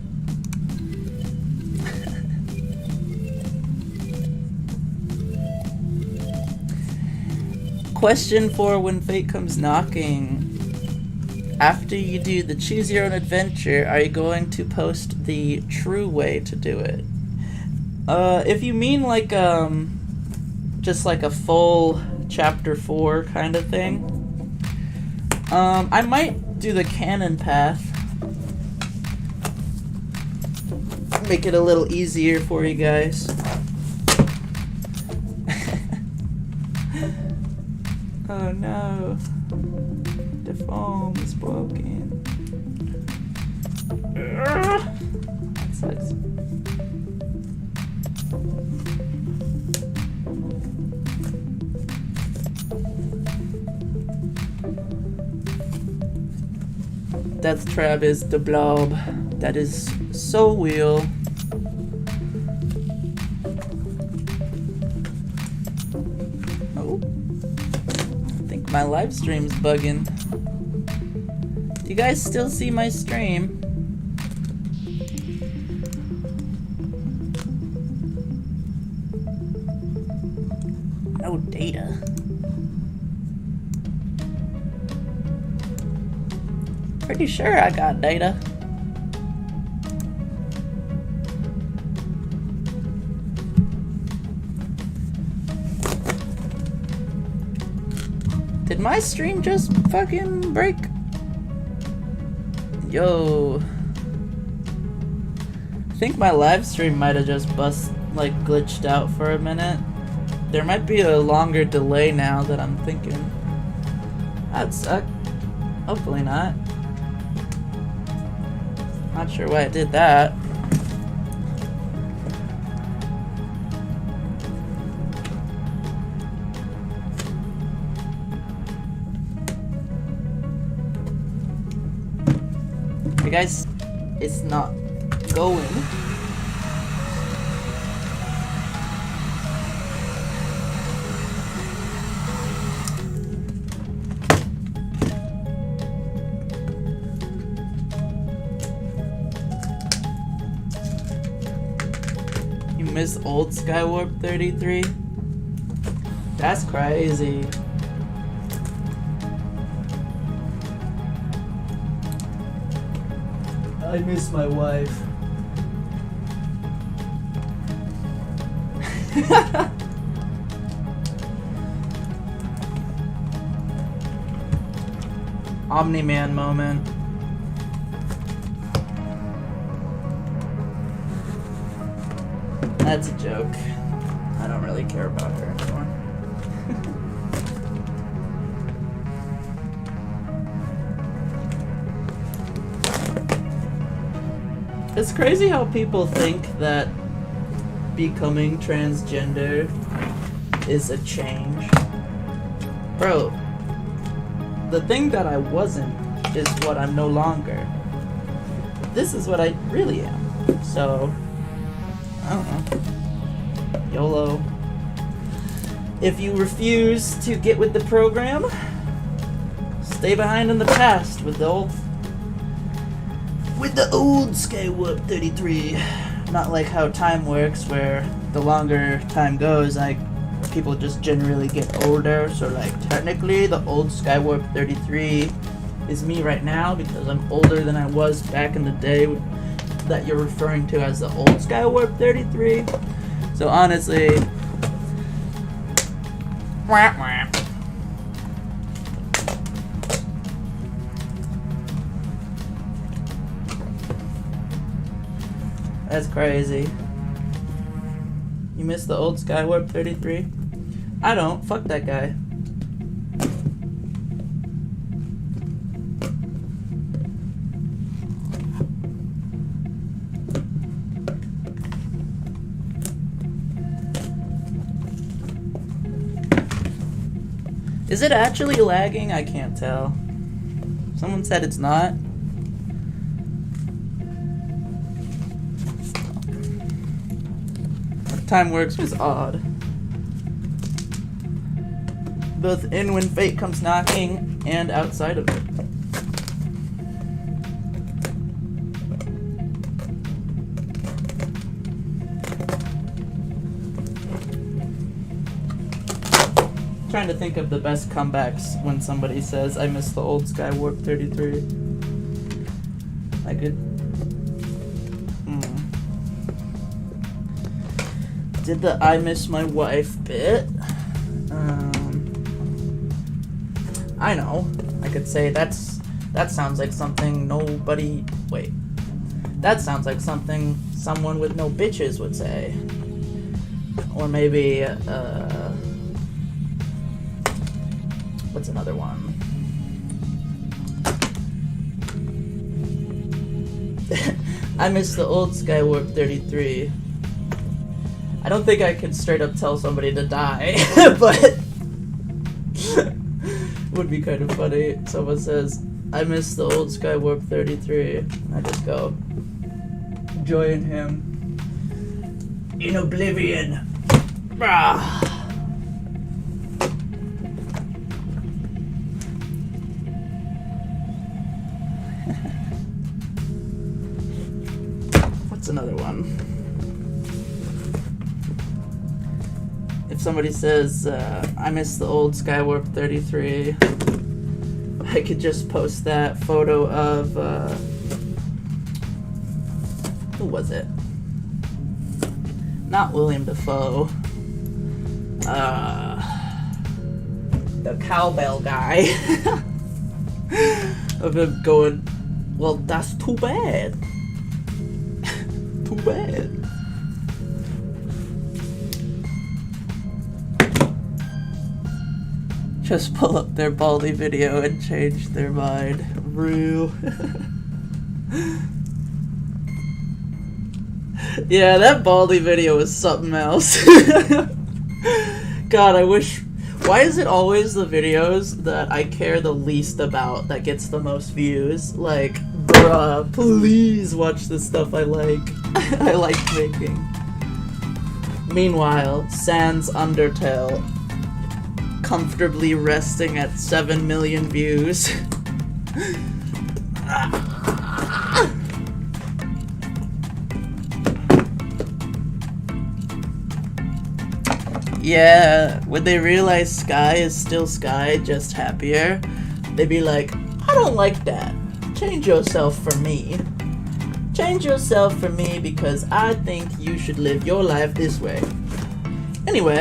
Question for when fate comes knocking. After you do the choose your own adventure, are you going to post the true way to do it? If you mean like just like a full chapter 4 kind of thing, I might do the canon path. Make it a little easier for you guys. Oh no, the foam is broken. That sucks. D3athTrap is the blob. That is so real. My live stream's bugging. Do you guys still see my stream? No data. Pretty sure I got data. Did my stream just fucking break? Yo. I think my live stream might have just like glitched out for a minute. There might be a longer delay now that I'm thinking. That'd suck. Hopefully not. Not sure why I did that. Hey guys, it's not going. You miss old Skywarp 33? That's crazy. I miss my wife. Omni-Man moment. That's a joke. I don't really care about her anymore. It's crazy how people think that becoming transgender is a change. Bro, the thing that I wasn't is what I'm no longer. This is what I really am. So, I don't know. YOLO. If you refuse to get with the program, stay behind in the past with the old Skywarp 33. Not like how time works, where the longer time goes, like, people just generally get older. So, like, technically, the old Skywarp 33 is me right now because I'm older than I was back in the day that you're referring to as the old Skywarp 33. So, honestly, wah, wah. That's crazy. You miss the old Skywarp 33? I don't. Fuck that guy. Is it actually lagging? I can't tell. Someone said it's not. Time works was odd. Both in when fate comes knocking and outside of it. Trying to think of the best comebacks when somebody says, I miss the old Skywarp 33. I could... Did the I miss my wife bit. I know. I could say that sounds like something nobody... Wait. That sounds like something someone with no bitches would say. Or maybe, what's another one? I miss the old Skywarp 33. I don't think I could straight up tell somebody to die, but would be kind of funny. Someone says, I miss the old Skywarp 33. I just go, join him in oblivion. Brah. What's another one? If somebody says, I miss the old Skywarp 33, I could just post that photo of, who was it? Not William Dafoe. The cowbell guy. Of him going, well, that's too bad. Too bad. just pull up their Baldy video and change their mind. Real. Yeah, that Baldy video was something else. God, I wish... Why is it always the videos that I care the least about that gets the most views? Like, bruh, please watch the stuff I like. I like making. Meanwhile, Sans Undertale comfortably resting at 7 million views. Yeah, when they realize Sky is still Sky, just happier, they'd be like, I don't like that. Change yourself for me. Change yourself for me because I think you should live your life this way. Anyway.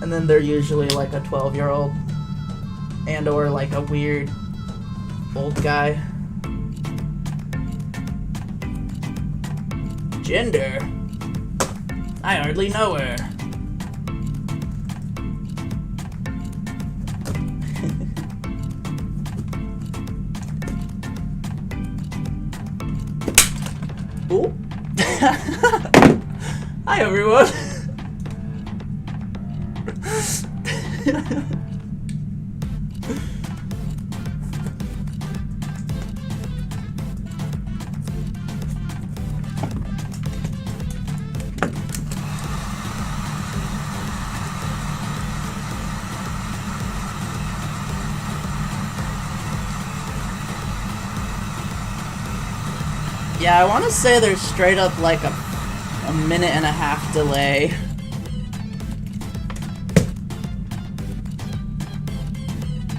And then they're usually like a 12-year-old. And or like a weird old guy. Gender. I hardly know her. Ooh. Hi everyone. Yeah, I want to say there's straight up like a minute and a half delay.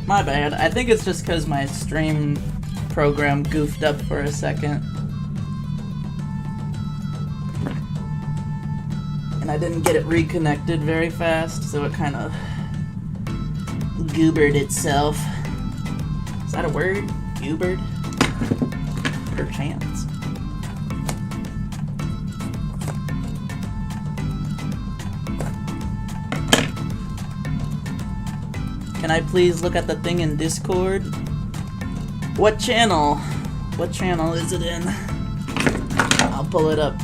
My bad. I think it's just because my stream program goofed up for a second. And I didn't get it reconnected very fast, so it kind of goobered itself. Is that a word? Goobered? Perchance. Can I please look at the thing in Discord? What channel? What channel is it in? I'll pull it up.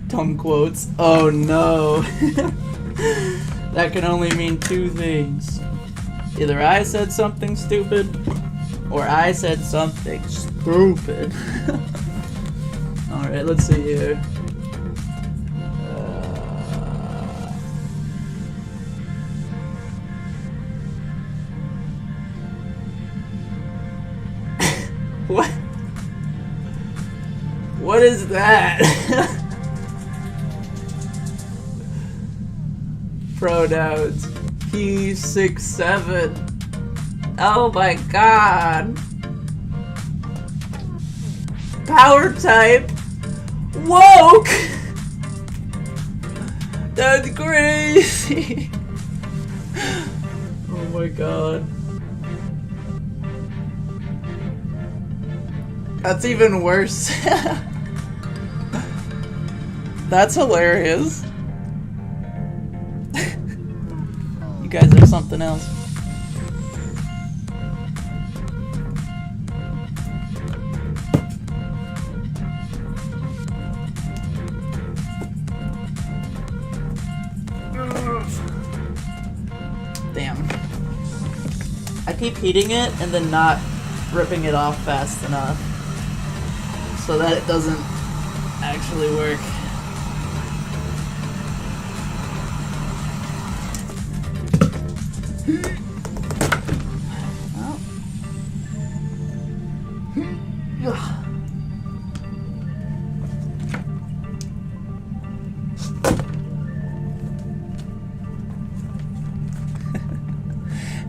Tongue quotes. Oh no. That can only mean two things. Either I said something stupid, or I said something stupid. Alright, let's see here. What? What is that? Pronouns. He 6'7". Oh my god. Power type. Woke. That's crazy. Oh my god. That's even worse. That's hilarious. You guys are something else. Damn. I keep heating it and then not ripping it off fast enough so that it doesn't actually work.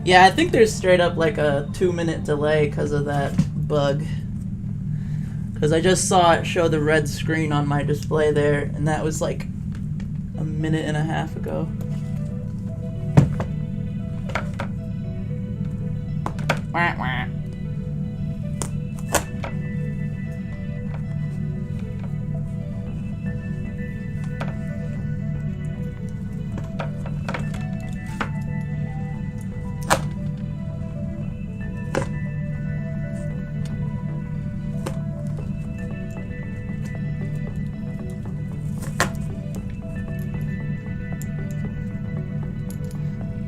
Yeah, I think there's straight up like a 2-minute delay because of that bug. Because I just saw it show the red screen on my display there, and that was like a minute and a half ago. Wah, wah.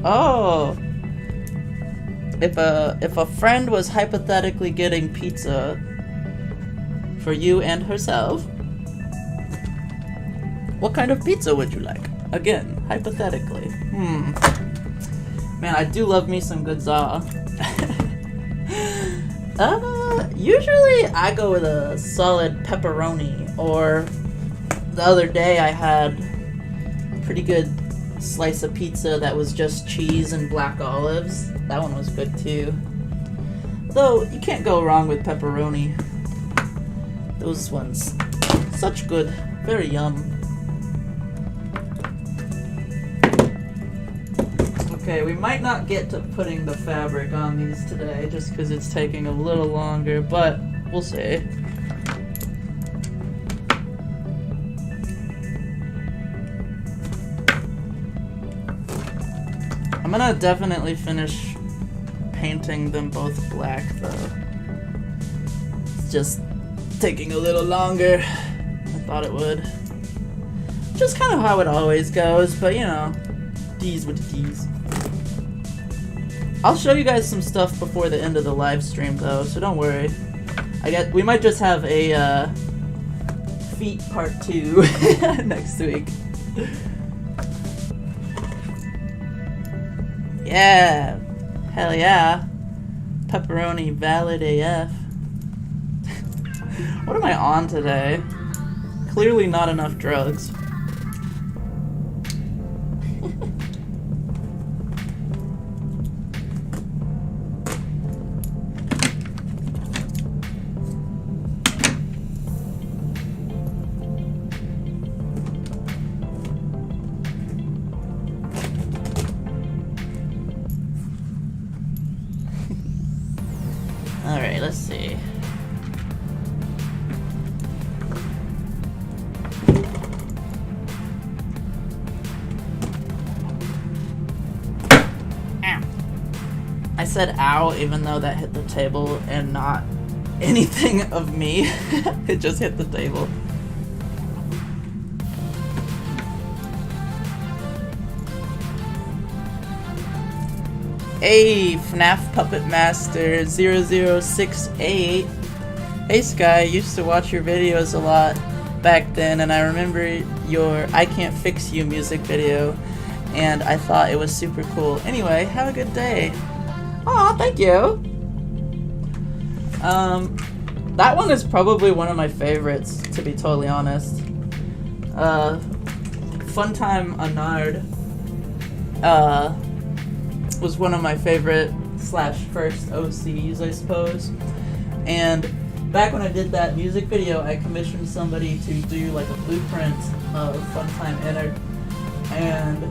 Oh, if a friend was hypothetically getting pizza for you and herself, what kind of pizza would you like? Again, hypothetically. Man, I do love me some good za. Usually I go with a solid pepperoni, or the other day I had a pretty good slice of pizza that was just cheese and black olives. That one was good too. Though, you can't go wrong with pepperoni. Those ones, such good, very yum. Okay, we might not get to putting the fabric on these today, just because it's taking a little longer, but we'll see. I'm gonna definitely finish painting them both black, though. It's just taking a little longer than I thought it would. Just kind of how it always goes, but you know, D's with the D's. I'll show you guys some stuff before the end of the live stream, though, so don't worry. We might just have a feet part 2 next week. Yeah, hell yeah. Pepperoni valid AF. What am I on today? Clearly not enough drugs. Alright, let's see. Ow. I said ow even though that hit the table and not anything of me. It just hit the table. Hey, FNAF Puppet Master 0068. Hey Sky, I used to watch your videos a lot back then, and I remember your I Can't Fix You music video, and I thought it was super cool. Anyway, have a good day. Aw, thank you. That one is probably one of my favorites, to be totally honest. Funtime Anard was one of my favorite / first OCs, I suppose. And back when I did that music video, I commissioned somebody to do like a blueprint of Funtime Anard, and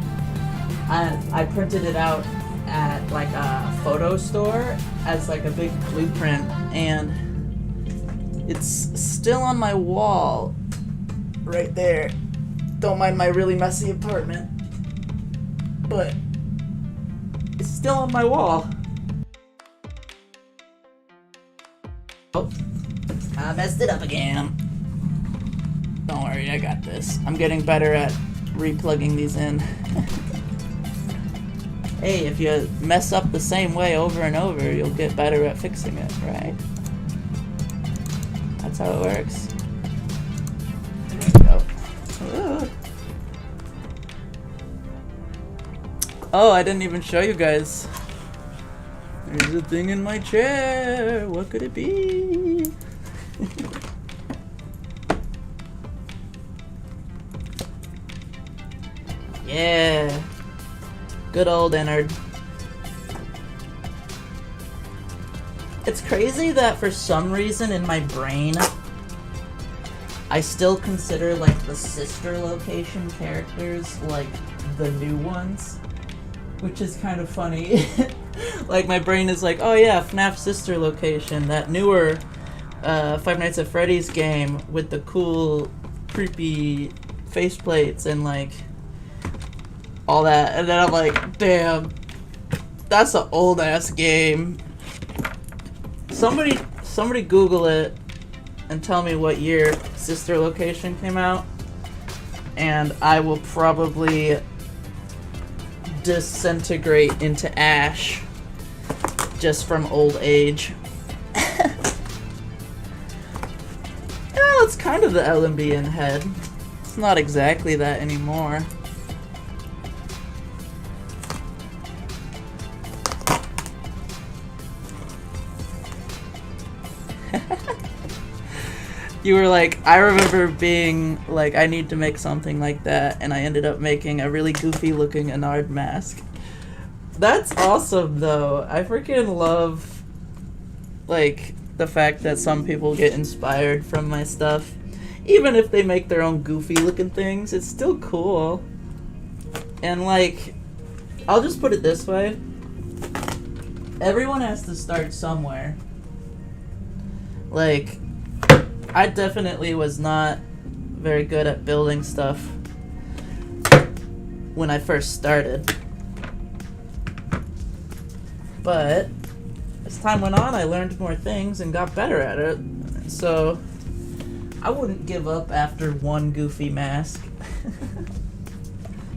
I printed it out at like a photo store as like a big blueprint, and it's still on my wall right there. Don't mind my really messy apartment, but it's still on my wall. Oh, I messed it up again. Don't worry, I got this. I'm getting better at replugging these in. Hey, if you mess up the same way over and over, you'll get better at fixing it, right? That's how it works. There we go. Ooh. Oh, I didn't even show you guys. There's a thing in my chair. What could it be? Yeah. Good old Ennard. It's crazy that for some reason in my brain, I still consider like the sister location characters like the new ones, which is kind of funny. Like my brain is like, oh yeah, FNAF sister location, that newer Five Nights at Freddy's game with the cool, creepy faceplates and like all that, and then I'm like, damn, that's an old ass game. Somebody Google it and tell me what year Sister Location came out, and I will probably disintegrate into ash just from old age. Yeah, it's kind of the LMBN head. It's not exactly that anymore. You were like, I remember being like, I need to make something like that, and I ended up making a really goofy looking Anard mask. That's awesome though. I freaking love like the fact that some people get inspired from my stuff. Even if they make their own goofy looking things, it's still cool. And like, I'll just put it this way. Everyone has to start somewhere. Like, I definitely was not very good at building stuff when I first started. But as time went on, I learned more things and got better at it. So I wouldn't give up after one goofy mask.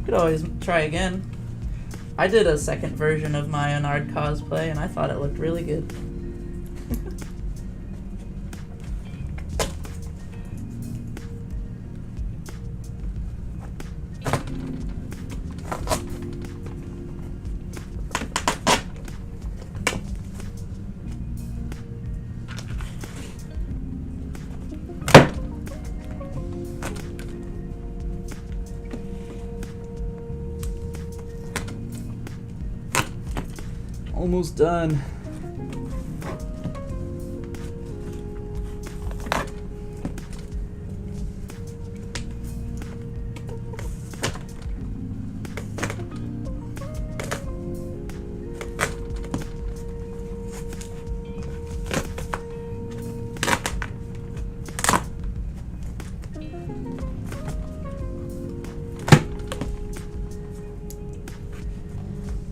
Could always try again. I did a second version of my Anard cosplay and I thought it looked really good. Almost done.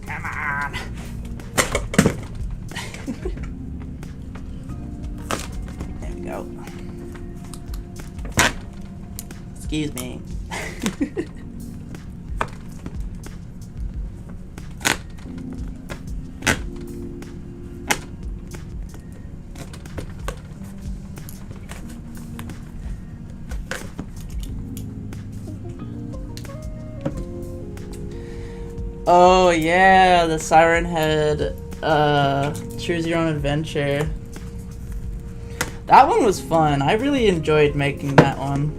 Come on. There we go. Excuse me. Oh yeah, the Siren Head, Choose Your Own Adventure. That one was fun. I really enjoyed making that one.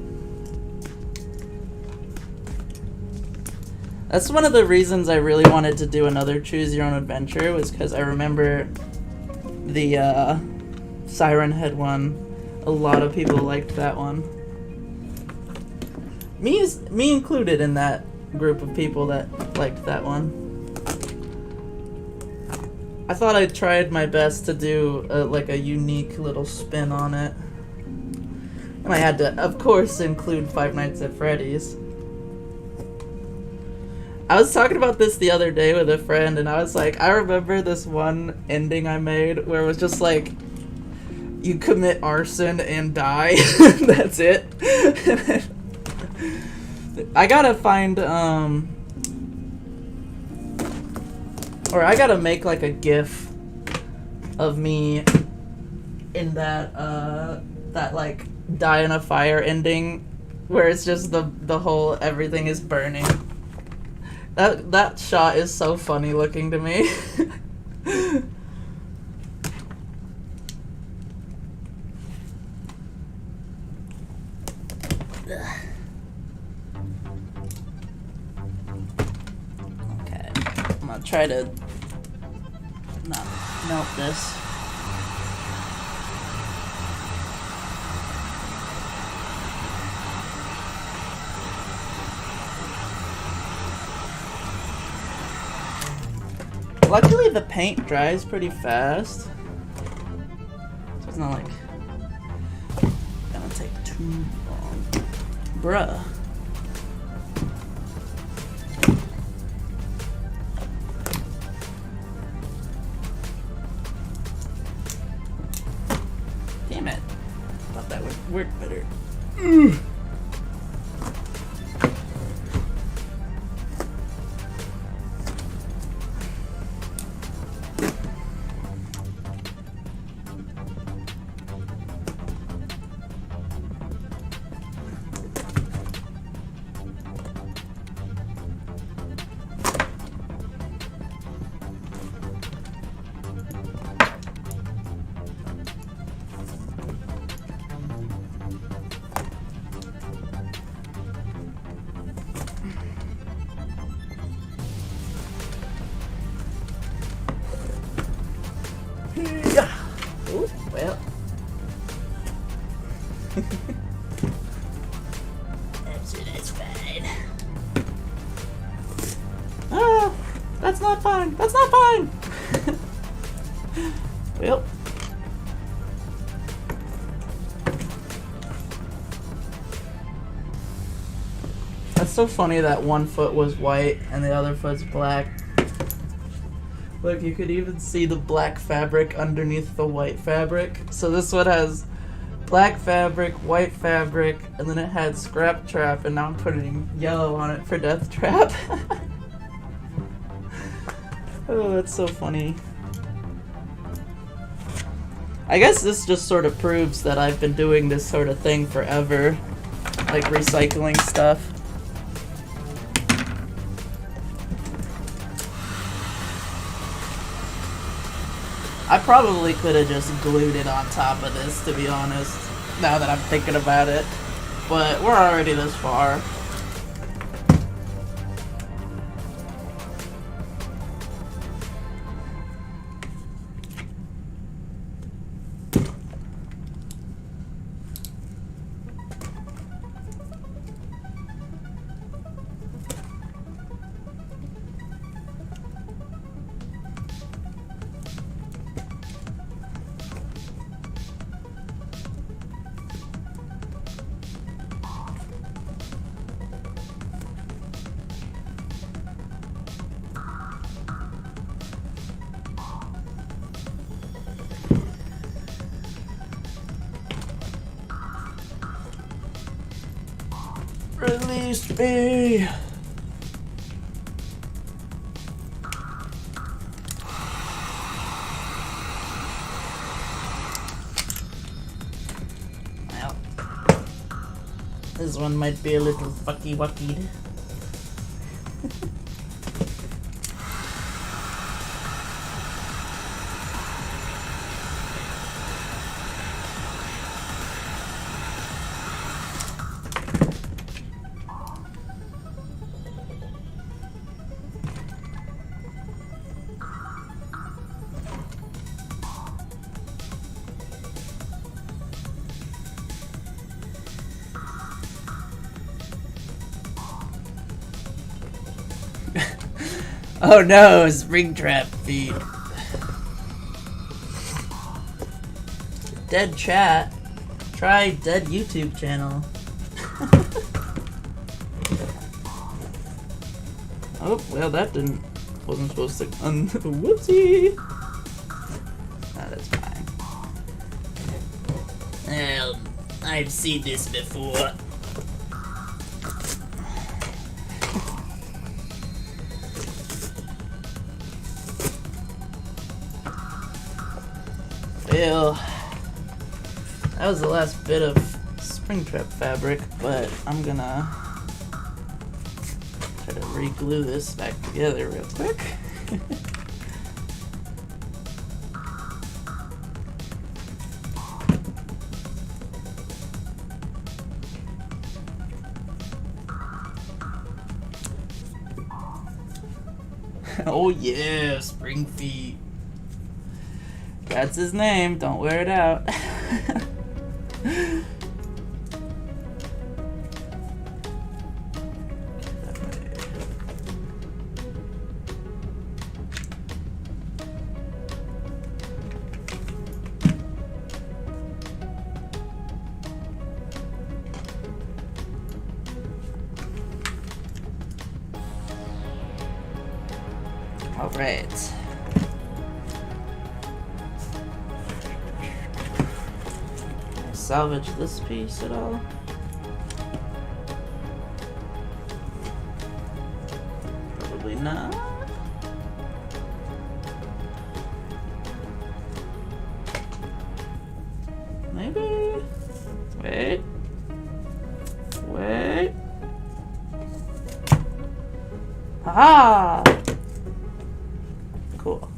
That's one of the reasons I really wanted to do another Choose Your Own Adventure, was because I remember the Siren Head one. A lot of people liked that one. Me included in that group of people that liked that one. I thought I tried my best to do like a unique little spin on it. And I had to, of course, include Five Nights at Freddy's. I was talking about this the other day with a friend, and I was like, I remember this one ending I made where it was just like, you commit arson and die. That's it. I gotta find, or I gotta make like a GIF of me in that, that like die in a fire ending where it's just the whole everything is burning. That shot is so funny looking to me. Okay, I'm gonna try to not melt this. Luckily the paint dries pretty fast. So it's not like gonna take too long. Bruh. Damn it. Thought that would work better. Ooh, well. That's fine. Ah, that's not fine. That's not fine. Well. That's so funny that one foot was white and the other foot's black. Look, you could even see the black fabric underneath the white fabric. So this one has black fabric, white fabric, and then it had scrap trap, and now I'm putting yellow on it for death trap. Oh, that's so funny. I guess this just sort of proves that I've been doing this sort of thing forever, like recycling stuff. I probably could have just glued it on top of this, to be honest, now that I'm thinking about it. But we're already this far. Release me! Well, this one might be a little fucky-wuckied. Oh no, Springtrap feed. Dead chat. Try dead YouTube channel. Oh, well that wasn't supposed to, whoopsie. No, that's fine. Well, I've seen this before. Well, that was the last bit of Springtrap fabric, but I'm gonna try to re-glue this back together real quick. Oh yeah, spring feet. That's his name, don't wear it out. All right. Salvage this piece at all? Probably not. Maybe. Wait. Wait. Aha! Cool.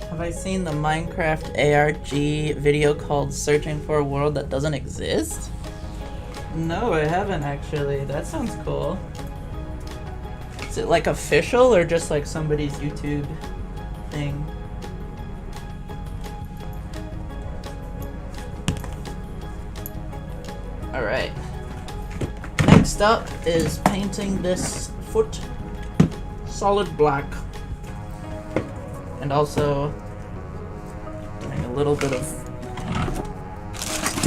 Have I seen the Minecraft ARG video called Searching for a World That Doesn't Exist? No, I haven't actually. That sounds cool. Is it like official or just like somebody's YouTube thing? Alright. Next up is painting this foot solid black. And also doing a little bit of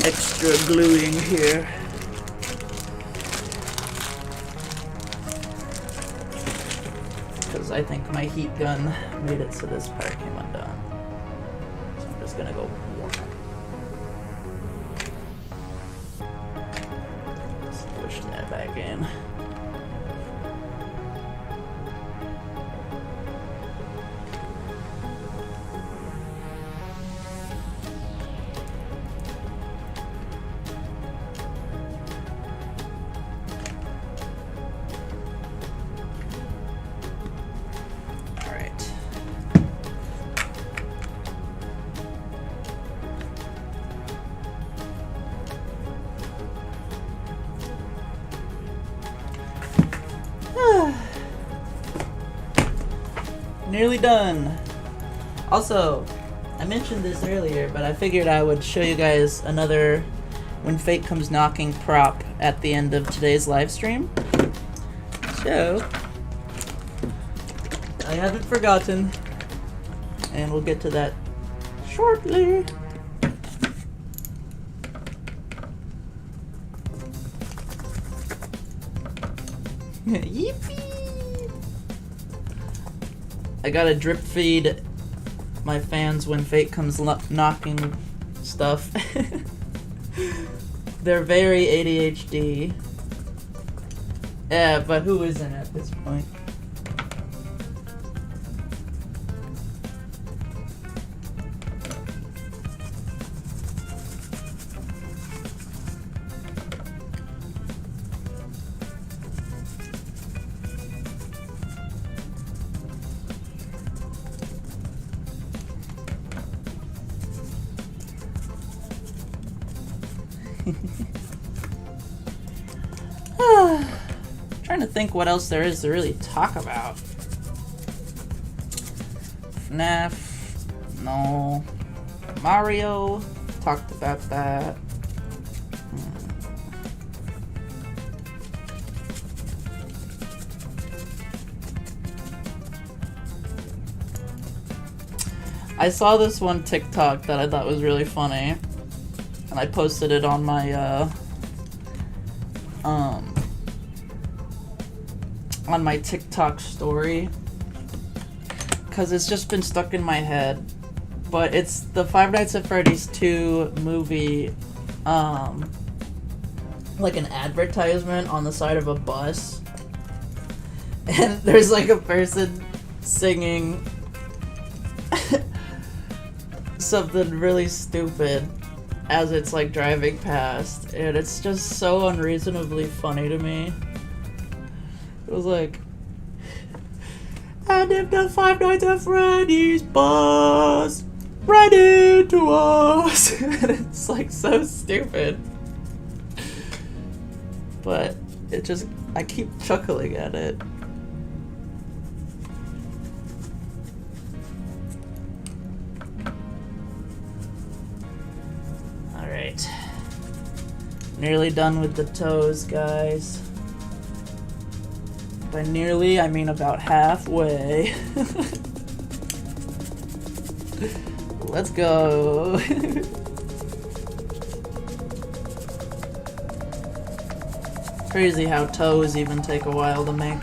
extra gluing here. Because I think my heat gun made it so this part came undone. So I'm just gonna go push that back in. Nearly done. Also, I mentioned this earlier, but I figured I would show you guys another When Fate Comes Knocking prop at the end of today's live stream. So, I haven't forgotten, and we'll get to that shortly. Yippee! I gotta drip feed my fans When Fate Comes Knocking stuff. They're very ADHD. Yeah, but who isn't at this point? Trying to think what else there is to really talk about. FNAF, no. Mario, talked about that. I saw this one TikTok that I thought was really funny, and I posted it on my on my TikTok story because it's just been stuck in my head. But it's the Five Nights at Freddy's 2 movie, like an advertisement on the side of a bus, and there's like a person singing something really stupid as it's like driving past, and it's just so unreasonably funny to me. It was like, and if the Five Nights at Freddy's bus ran into us, and it's like so stupid, but it just, I keep chuckling at it. Alright, nearly done with the toes, guys. By nearly, I mean about halfway. Let's go. Crazy how toes even take a while to make.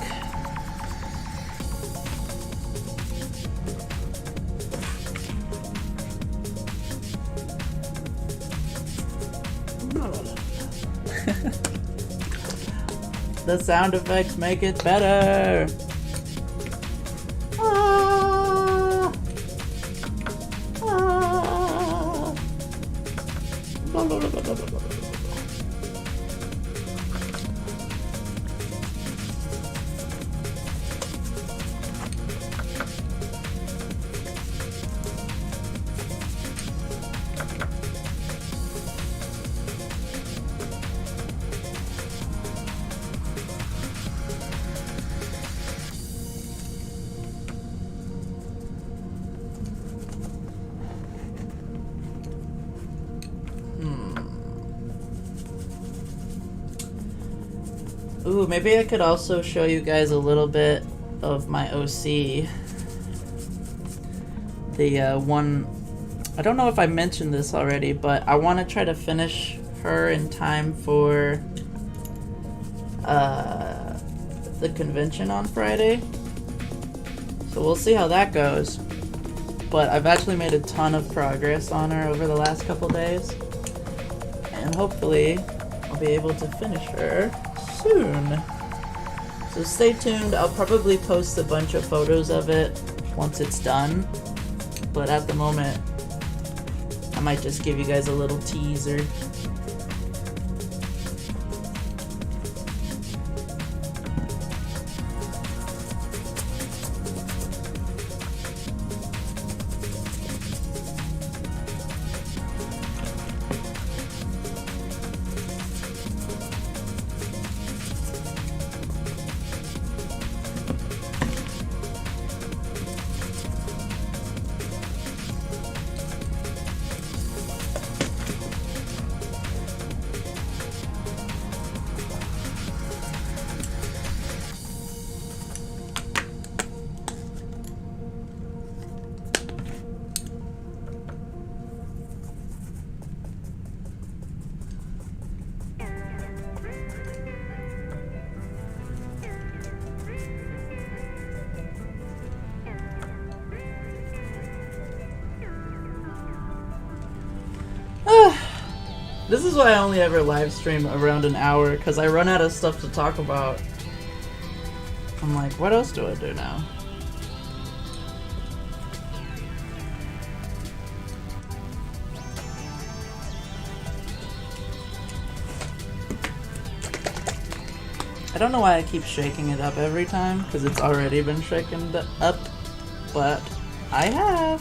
The sound effects make it better. Ah. Ah. Blah, blah, blah, blah, blah, blah. Ooh, maybe I could also show you guys a little bit of my OC. The one, I don't know if I mentioned this already, but I want to try to finish her in time for the convention on Friday. So we'll see how that goes. But I've actually made a ton of progress on her over the last couple days. And hopefully I'll be able to finish her soon. So stay tuned. I'll probably post a bunch of photos of it once it's done. But at the moment, I might just give you guys a little teaser. This is why I only ever live stream around an hour, because I run out of stuff to talk about. I'm like, what else do I do now? I don't know why I keep shaking it up every time, because it's already been shaken up, but I have.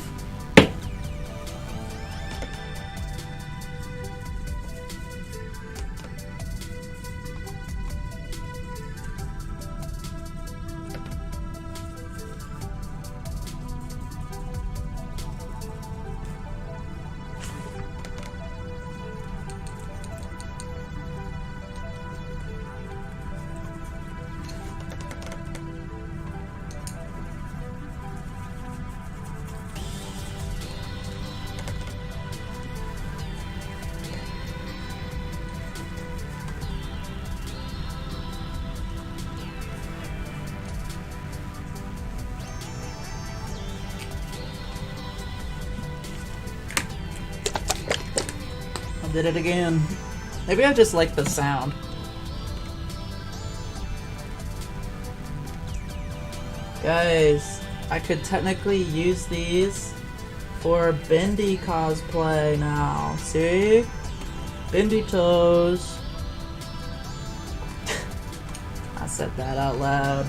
Did it again. Maybe I just like the sound. Guys, I could technically use these for bendy cosplay now. See? Bendy toes. I said that out loud.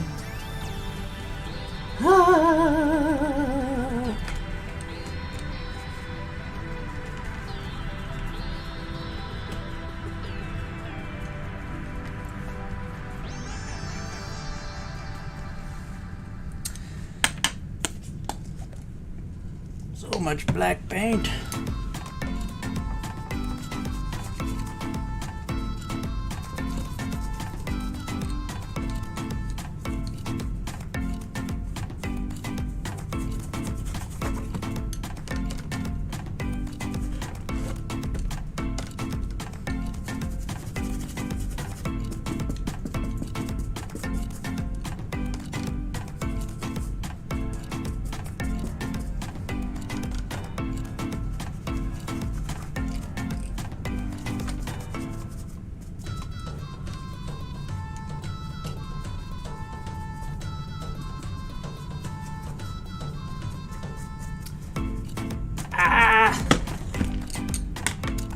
So much black paint.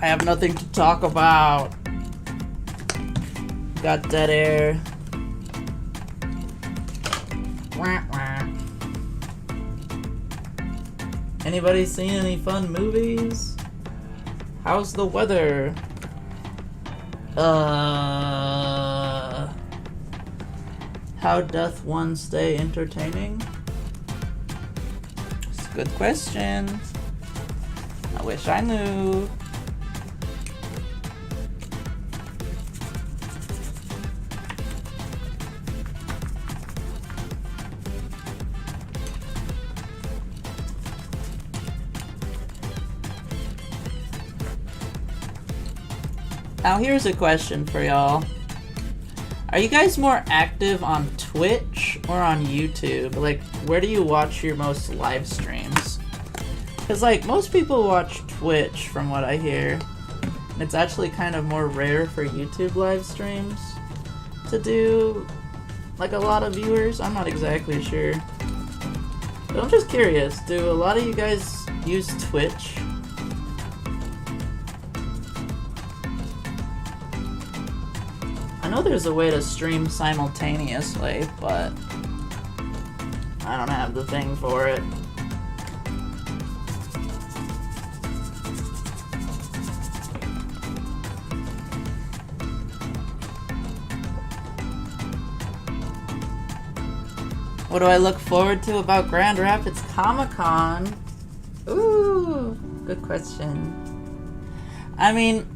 I have nothing to talk about. Got dead air. Wah, wah. Anybody seen any fun movies? How's the weather? How doth one stay entertaining? It's a good question. I wish I knew. Now here's a question for y'all. Are you guys more active on Twitch or on YouTube? Like, where do you watch your most live streams? Because, like, most people watch Twitch from what I hear. It's actually kind of more rare for YouTube live streams to do, like, a lot of viewers. I'm not exactly sure. But I'm just curious, do a lot of you guys use Twitch? I know there's a way to stream simultaneously, but I don't have the thing for it. What do I look forward to about Grand Rapids Comic-Con? Ooh, good question. I mean,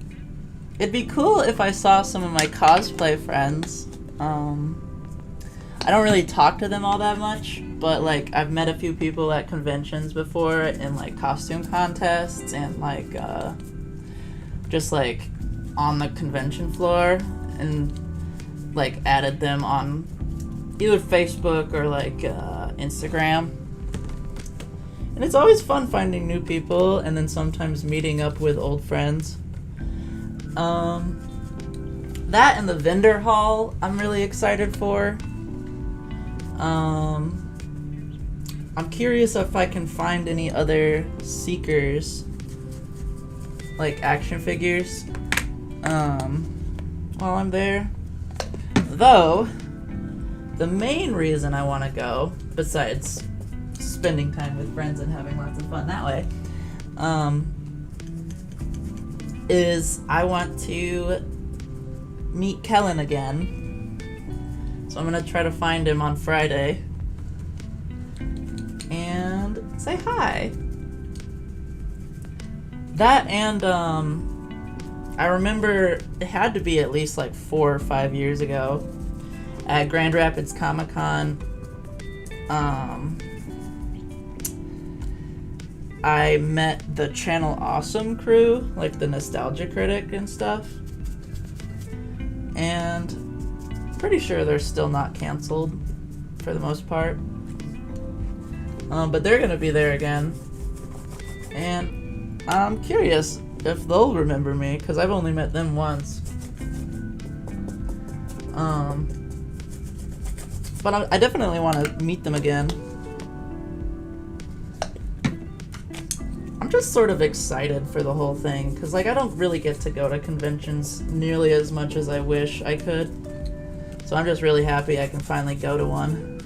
it'd be cool if I saw some of my cosplay friends. I don't really talk to them all that much, but like I've met a few people at conventions before in like costume contests and like just like on the convention floor, and like added them on either Facebook or like Instagram. And it's always fun finding new people and then sometimes meeting up with old friends. That and the vendor hall I'm really excited for. I'm curious if I can find any other Seekers, like action figures, while I'm there. Though, the main reason I want to go, besides spending time with friends and having lots of fun that way, is I want to meet Kellen again. So I'm gonna try to find him on Friday and say hi. That and I remember it had to be at least like 4 or 5 years ago at Grand Rapids Comic-Con. I met the Channel Awesome crew, like the Nostalgia Critic and stuff. And pretty sure they're still not canceled for the most part. But they're gonna be there again. And I'm curious if they'll remember me, because I've only met them once. But I definitely want to meet them again. I'm just sort of excited for the whole thing, because like I don't really get to go to conventions nearly as much as I wish I could. So I'm just really happy I can finally go to one.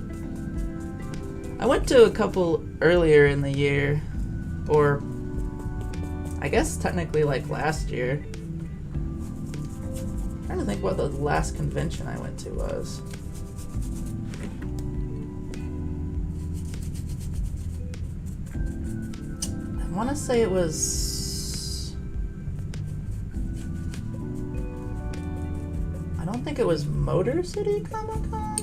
I went to a couple earlier in the year, or I guess technically like last year. I'm trying to think what the last convention I went to was. I want to say it was... I don't think it was Motor City Comic-Con?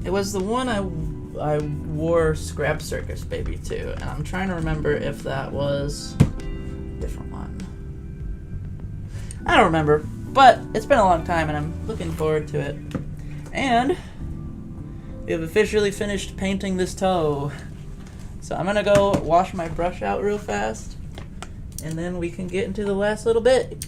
It was the one I wore Scrap Circus Baby to, and I'm trying to remember if that was a different one. I don't remember, but it's been a long time and I'm looking forward to it. And we have officially finished painting this toe. So I'm gonna go wash my brush out real fast, and then we can get into the last little bit.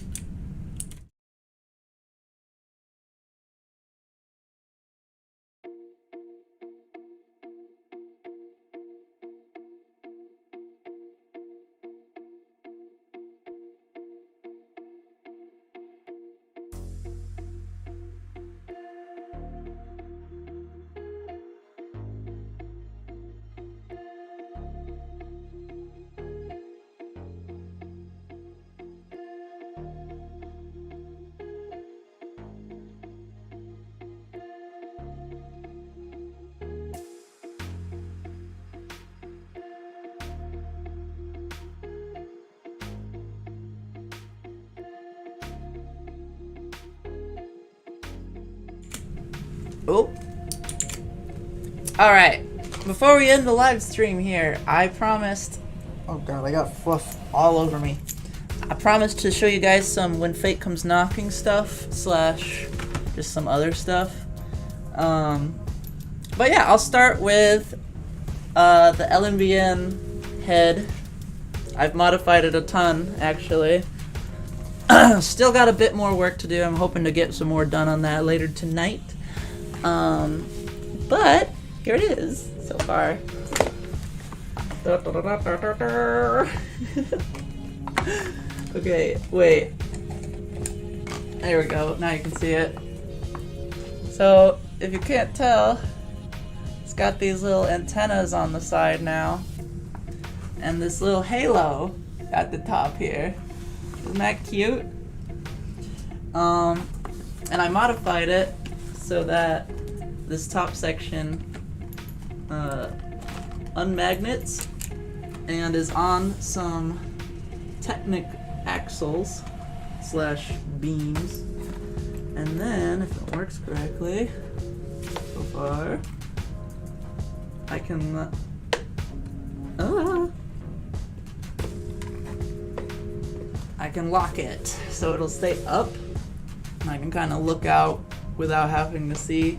Oh. Alright. Before we end the live stream here, I promised... Oh god, I got fluff all over me. I promised to show you guys some When Fate Comes Knocking stuff, / just some other stuff. But yeah, I'll start with the LMBN head. I've modified it a ton, actually. Still got a bit more work to do. I'm hoping to get some more done on that later tonight. But here it is so far. Okay, wait. There we go. Now you can see it. So, if you can't tell, it's got these little antennas on the side now. And this little halo at the top here. Isn't that cute? And I modified it so that this top section unmagnets and is on some Technic axles / beams. And then, if it works correctly, so far, I can I can lock it so it'll stay up, and I can kind of look out without having to see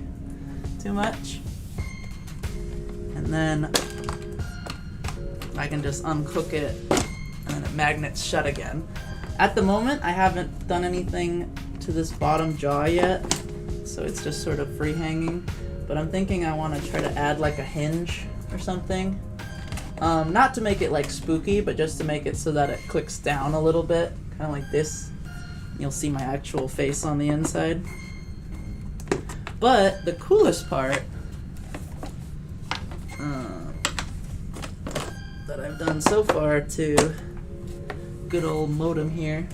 too much. And then I can just unhook it, and then it magnets shut again. At the moment, I haven't done anything to this bottom jaw yet, so it's just sort of free hanging. But I'm thinking I want to try to add like a hinge or something. Not to make it like spooky, but just to make it so that it clicks down a little bit, kind of like this. You'll see my actual face on the inside. But the coolest part that I've done so far to good old modem here,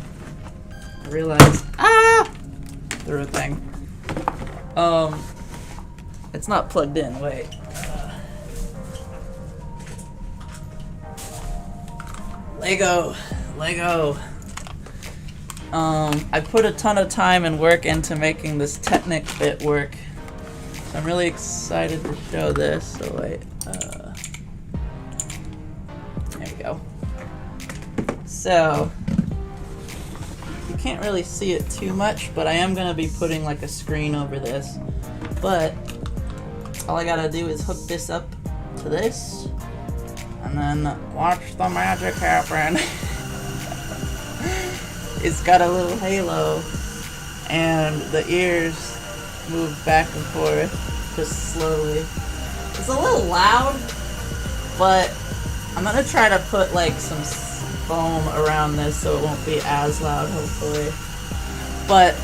I realized, threw a thing. It's not plugged in, wait. Lego. I put a ton of time and work into making this Technic bit work. So I'm really excited to show this. So wait, there we go. So you can't really see it too much, but I am gonna be putting like a screen over this. But all I gotta do is hook this up to this, and then watch the magic happen. It's got a little halo, and the ears move back and forth just slowly. It's a little loud, but I'm gonna try to put like some foam around this so it won't be as loud, hopefully. But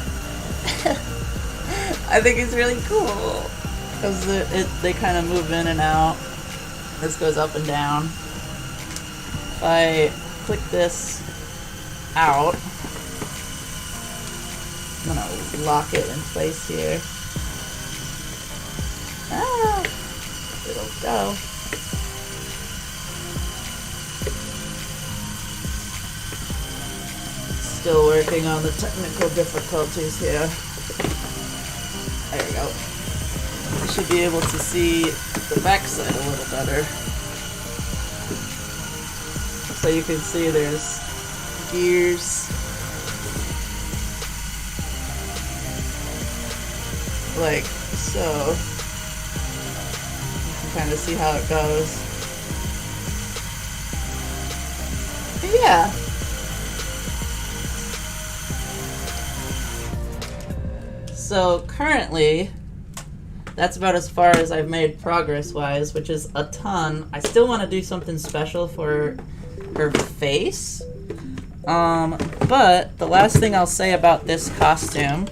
I think it's really cool because they kind of move in and out. This goes up and down. If I click this out, I'm gonna lock it in place here. It'll go. Still working on the technical difficulties here. There we go. You should be able to see the backside a little better. So you can see there's gears. Like so. You can kind of see how it goes. But yeah. So currently, that's about as far as I've made progress-wise, which is a ton. I still want to do something special for her face. But the last thing I'll say about this costume,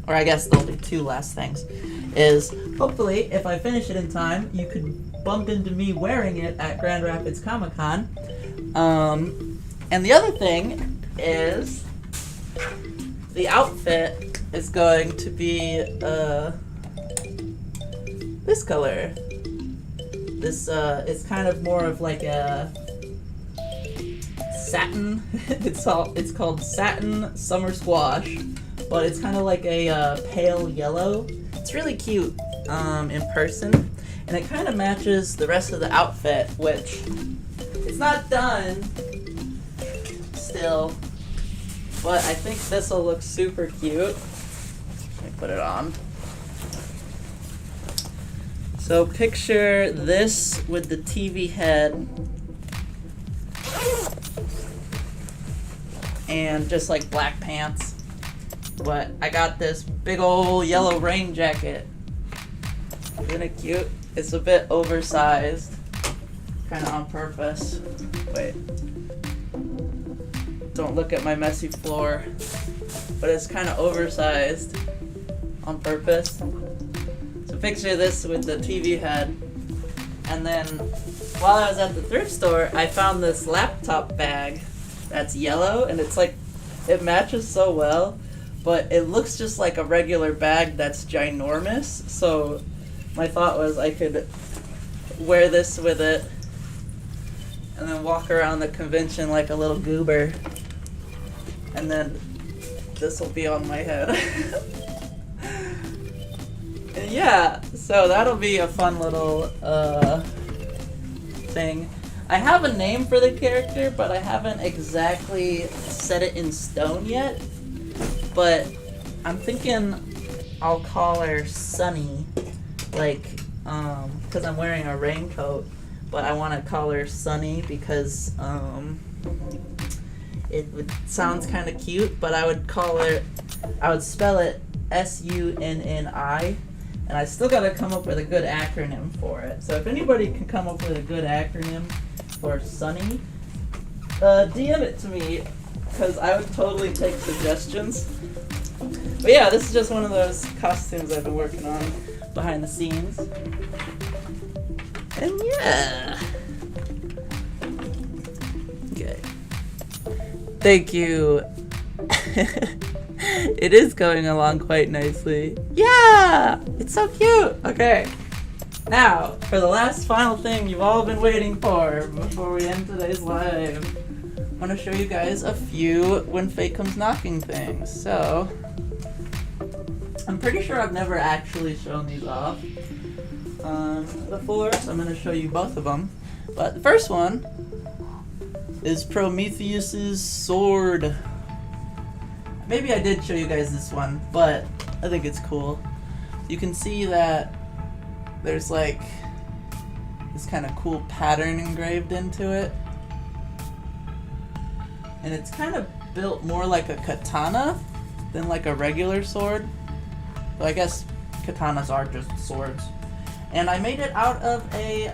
or I guess there'll be two last things, is hopefully, if I finish it in time, you could bump into me wearing it at Grand Rapids Comic-Con. And the other thing is the outfit is going to be this color. This is kind of more of like a satin. It's called Satin Summer Squash, but it's kind of like a pale yellow. It's really cute. in person, and it kind of matches the rest of the outfit, which it's not done still, but I think this will look super cute. Let me put it on. So picture this with the TV head and just like black pants. But I got this big old yellow rain jacket. Isn't it cute? It's a bit oversized, kind of on purpose. Wait. Don't look at my messy floor. But it's kind of oversized on purpose. So picture this with the TV head. And then while I was at the thrift store, I found this laptop bag that's yellow, and it's like, it matches so well, but it looks just like a regular bag that's ginormous. So my thought was I could wear this with it and then walk around the convention like a little goober, and then this will be on my head. And yeah, so that'll be a fun little thing. I have a name for the character, but I haven't exactly set it in stone yet. But I'm thinking I'll call her Sunny, like, because I'm wearing a raincoat, but I want to call her Sunny because sounds kind of cute, but I would spell it Sunni, and I still got to come up with a good acronym for it. So if anybody can come up with a good acronym for Sunny, DM it to me, because I would totally take suggestions. But yeah, this is just one of those costumes I've been working on behind the scenes. And yeah. Okay. Thank you. It is going along quite nicely. Yeah! It's so cute! Okay. Now, for the last final thing you've all been waiting for before we end today's live, I want to show you guys a few When Fate Comes Knocking things. So, I'm pretty sure I've never actually shown these off before, so I'm going to show you both of them. But the first one is Prometheus's sword. Maybe I did show you guys this one, but I think it's cool. You can see that there's like this kind of cool pattern engraved into it. And it's kind of built more like a katana than like a regular sword. Well, I guess katanas are just swords. And I made it out of a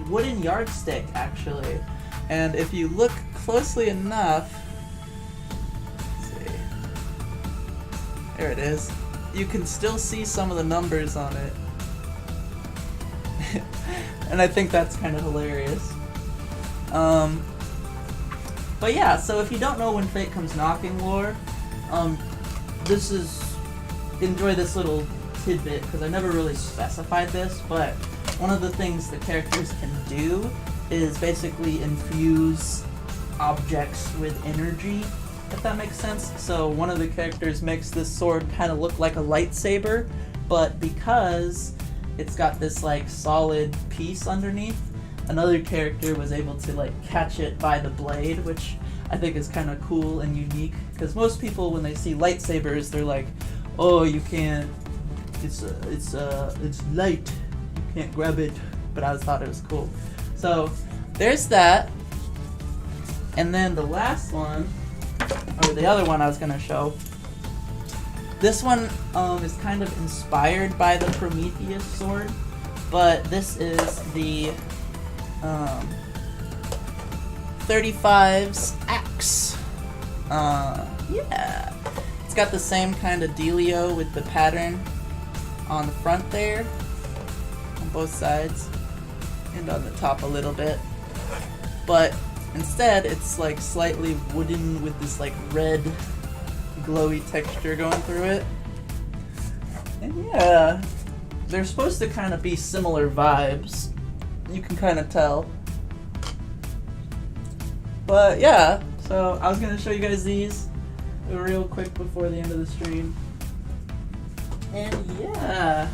wooden yardstick, actually. And if you look closely enough, there it is. You can still see some of the numbers on it. And I think that's kind of hilarious. But yeah, so if you don't know When Fate Comes Knocking lore, enjoy this little tidbit, because I never really specified this, but one of the things the characters can do is basically infuse objects with energy, if that makes sense. So one of the characters makes this sword kind of look like a lightsaber, but because it's got this like solid piece underneath, another character was able to like catch it by the blade, which I think is kind of cool and unique, because most people when they see lightsabers they're like, oh, you can't, it's light, you can't grab it, but I just thought it was cool. So there's that. And then the last one, or the other one I was going to show, this one is kind of inspired by the Prometheus sword, but this is the 35's axe. Yeah, it's got the same kind of dealio with the pattern on the front there, on both sides, and on the top a little bit, but instead it's like slightly wooden with this like red glowy texture going through it. And yeah, they're supposed to kind of be similar vibes, you can kind of tell. But yeah, so I was going to show you guys these real quick before the end of the stream. And yeah,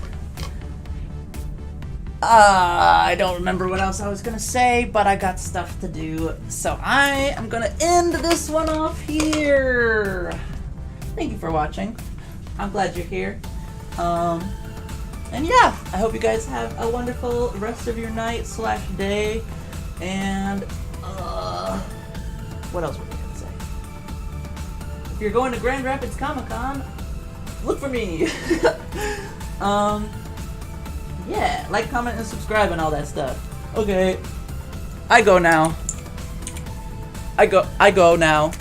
I don't remember what else I was gonna say, but I got stuff to do. So I am gonna end this one off here. Thank you for watching. I'm glad you're here. And yeah, I hope you guys have a wonderful rest of your night / day. And what else were we gonna say? If you're going to Grand Rapids Comic-Con, look for me. Yeah, like, comment, and subscribe and all that stuff. Okay, I go now. I go now.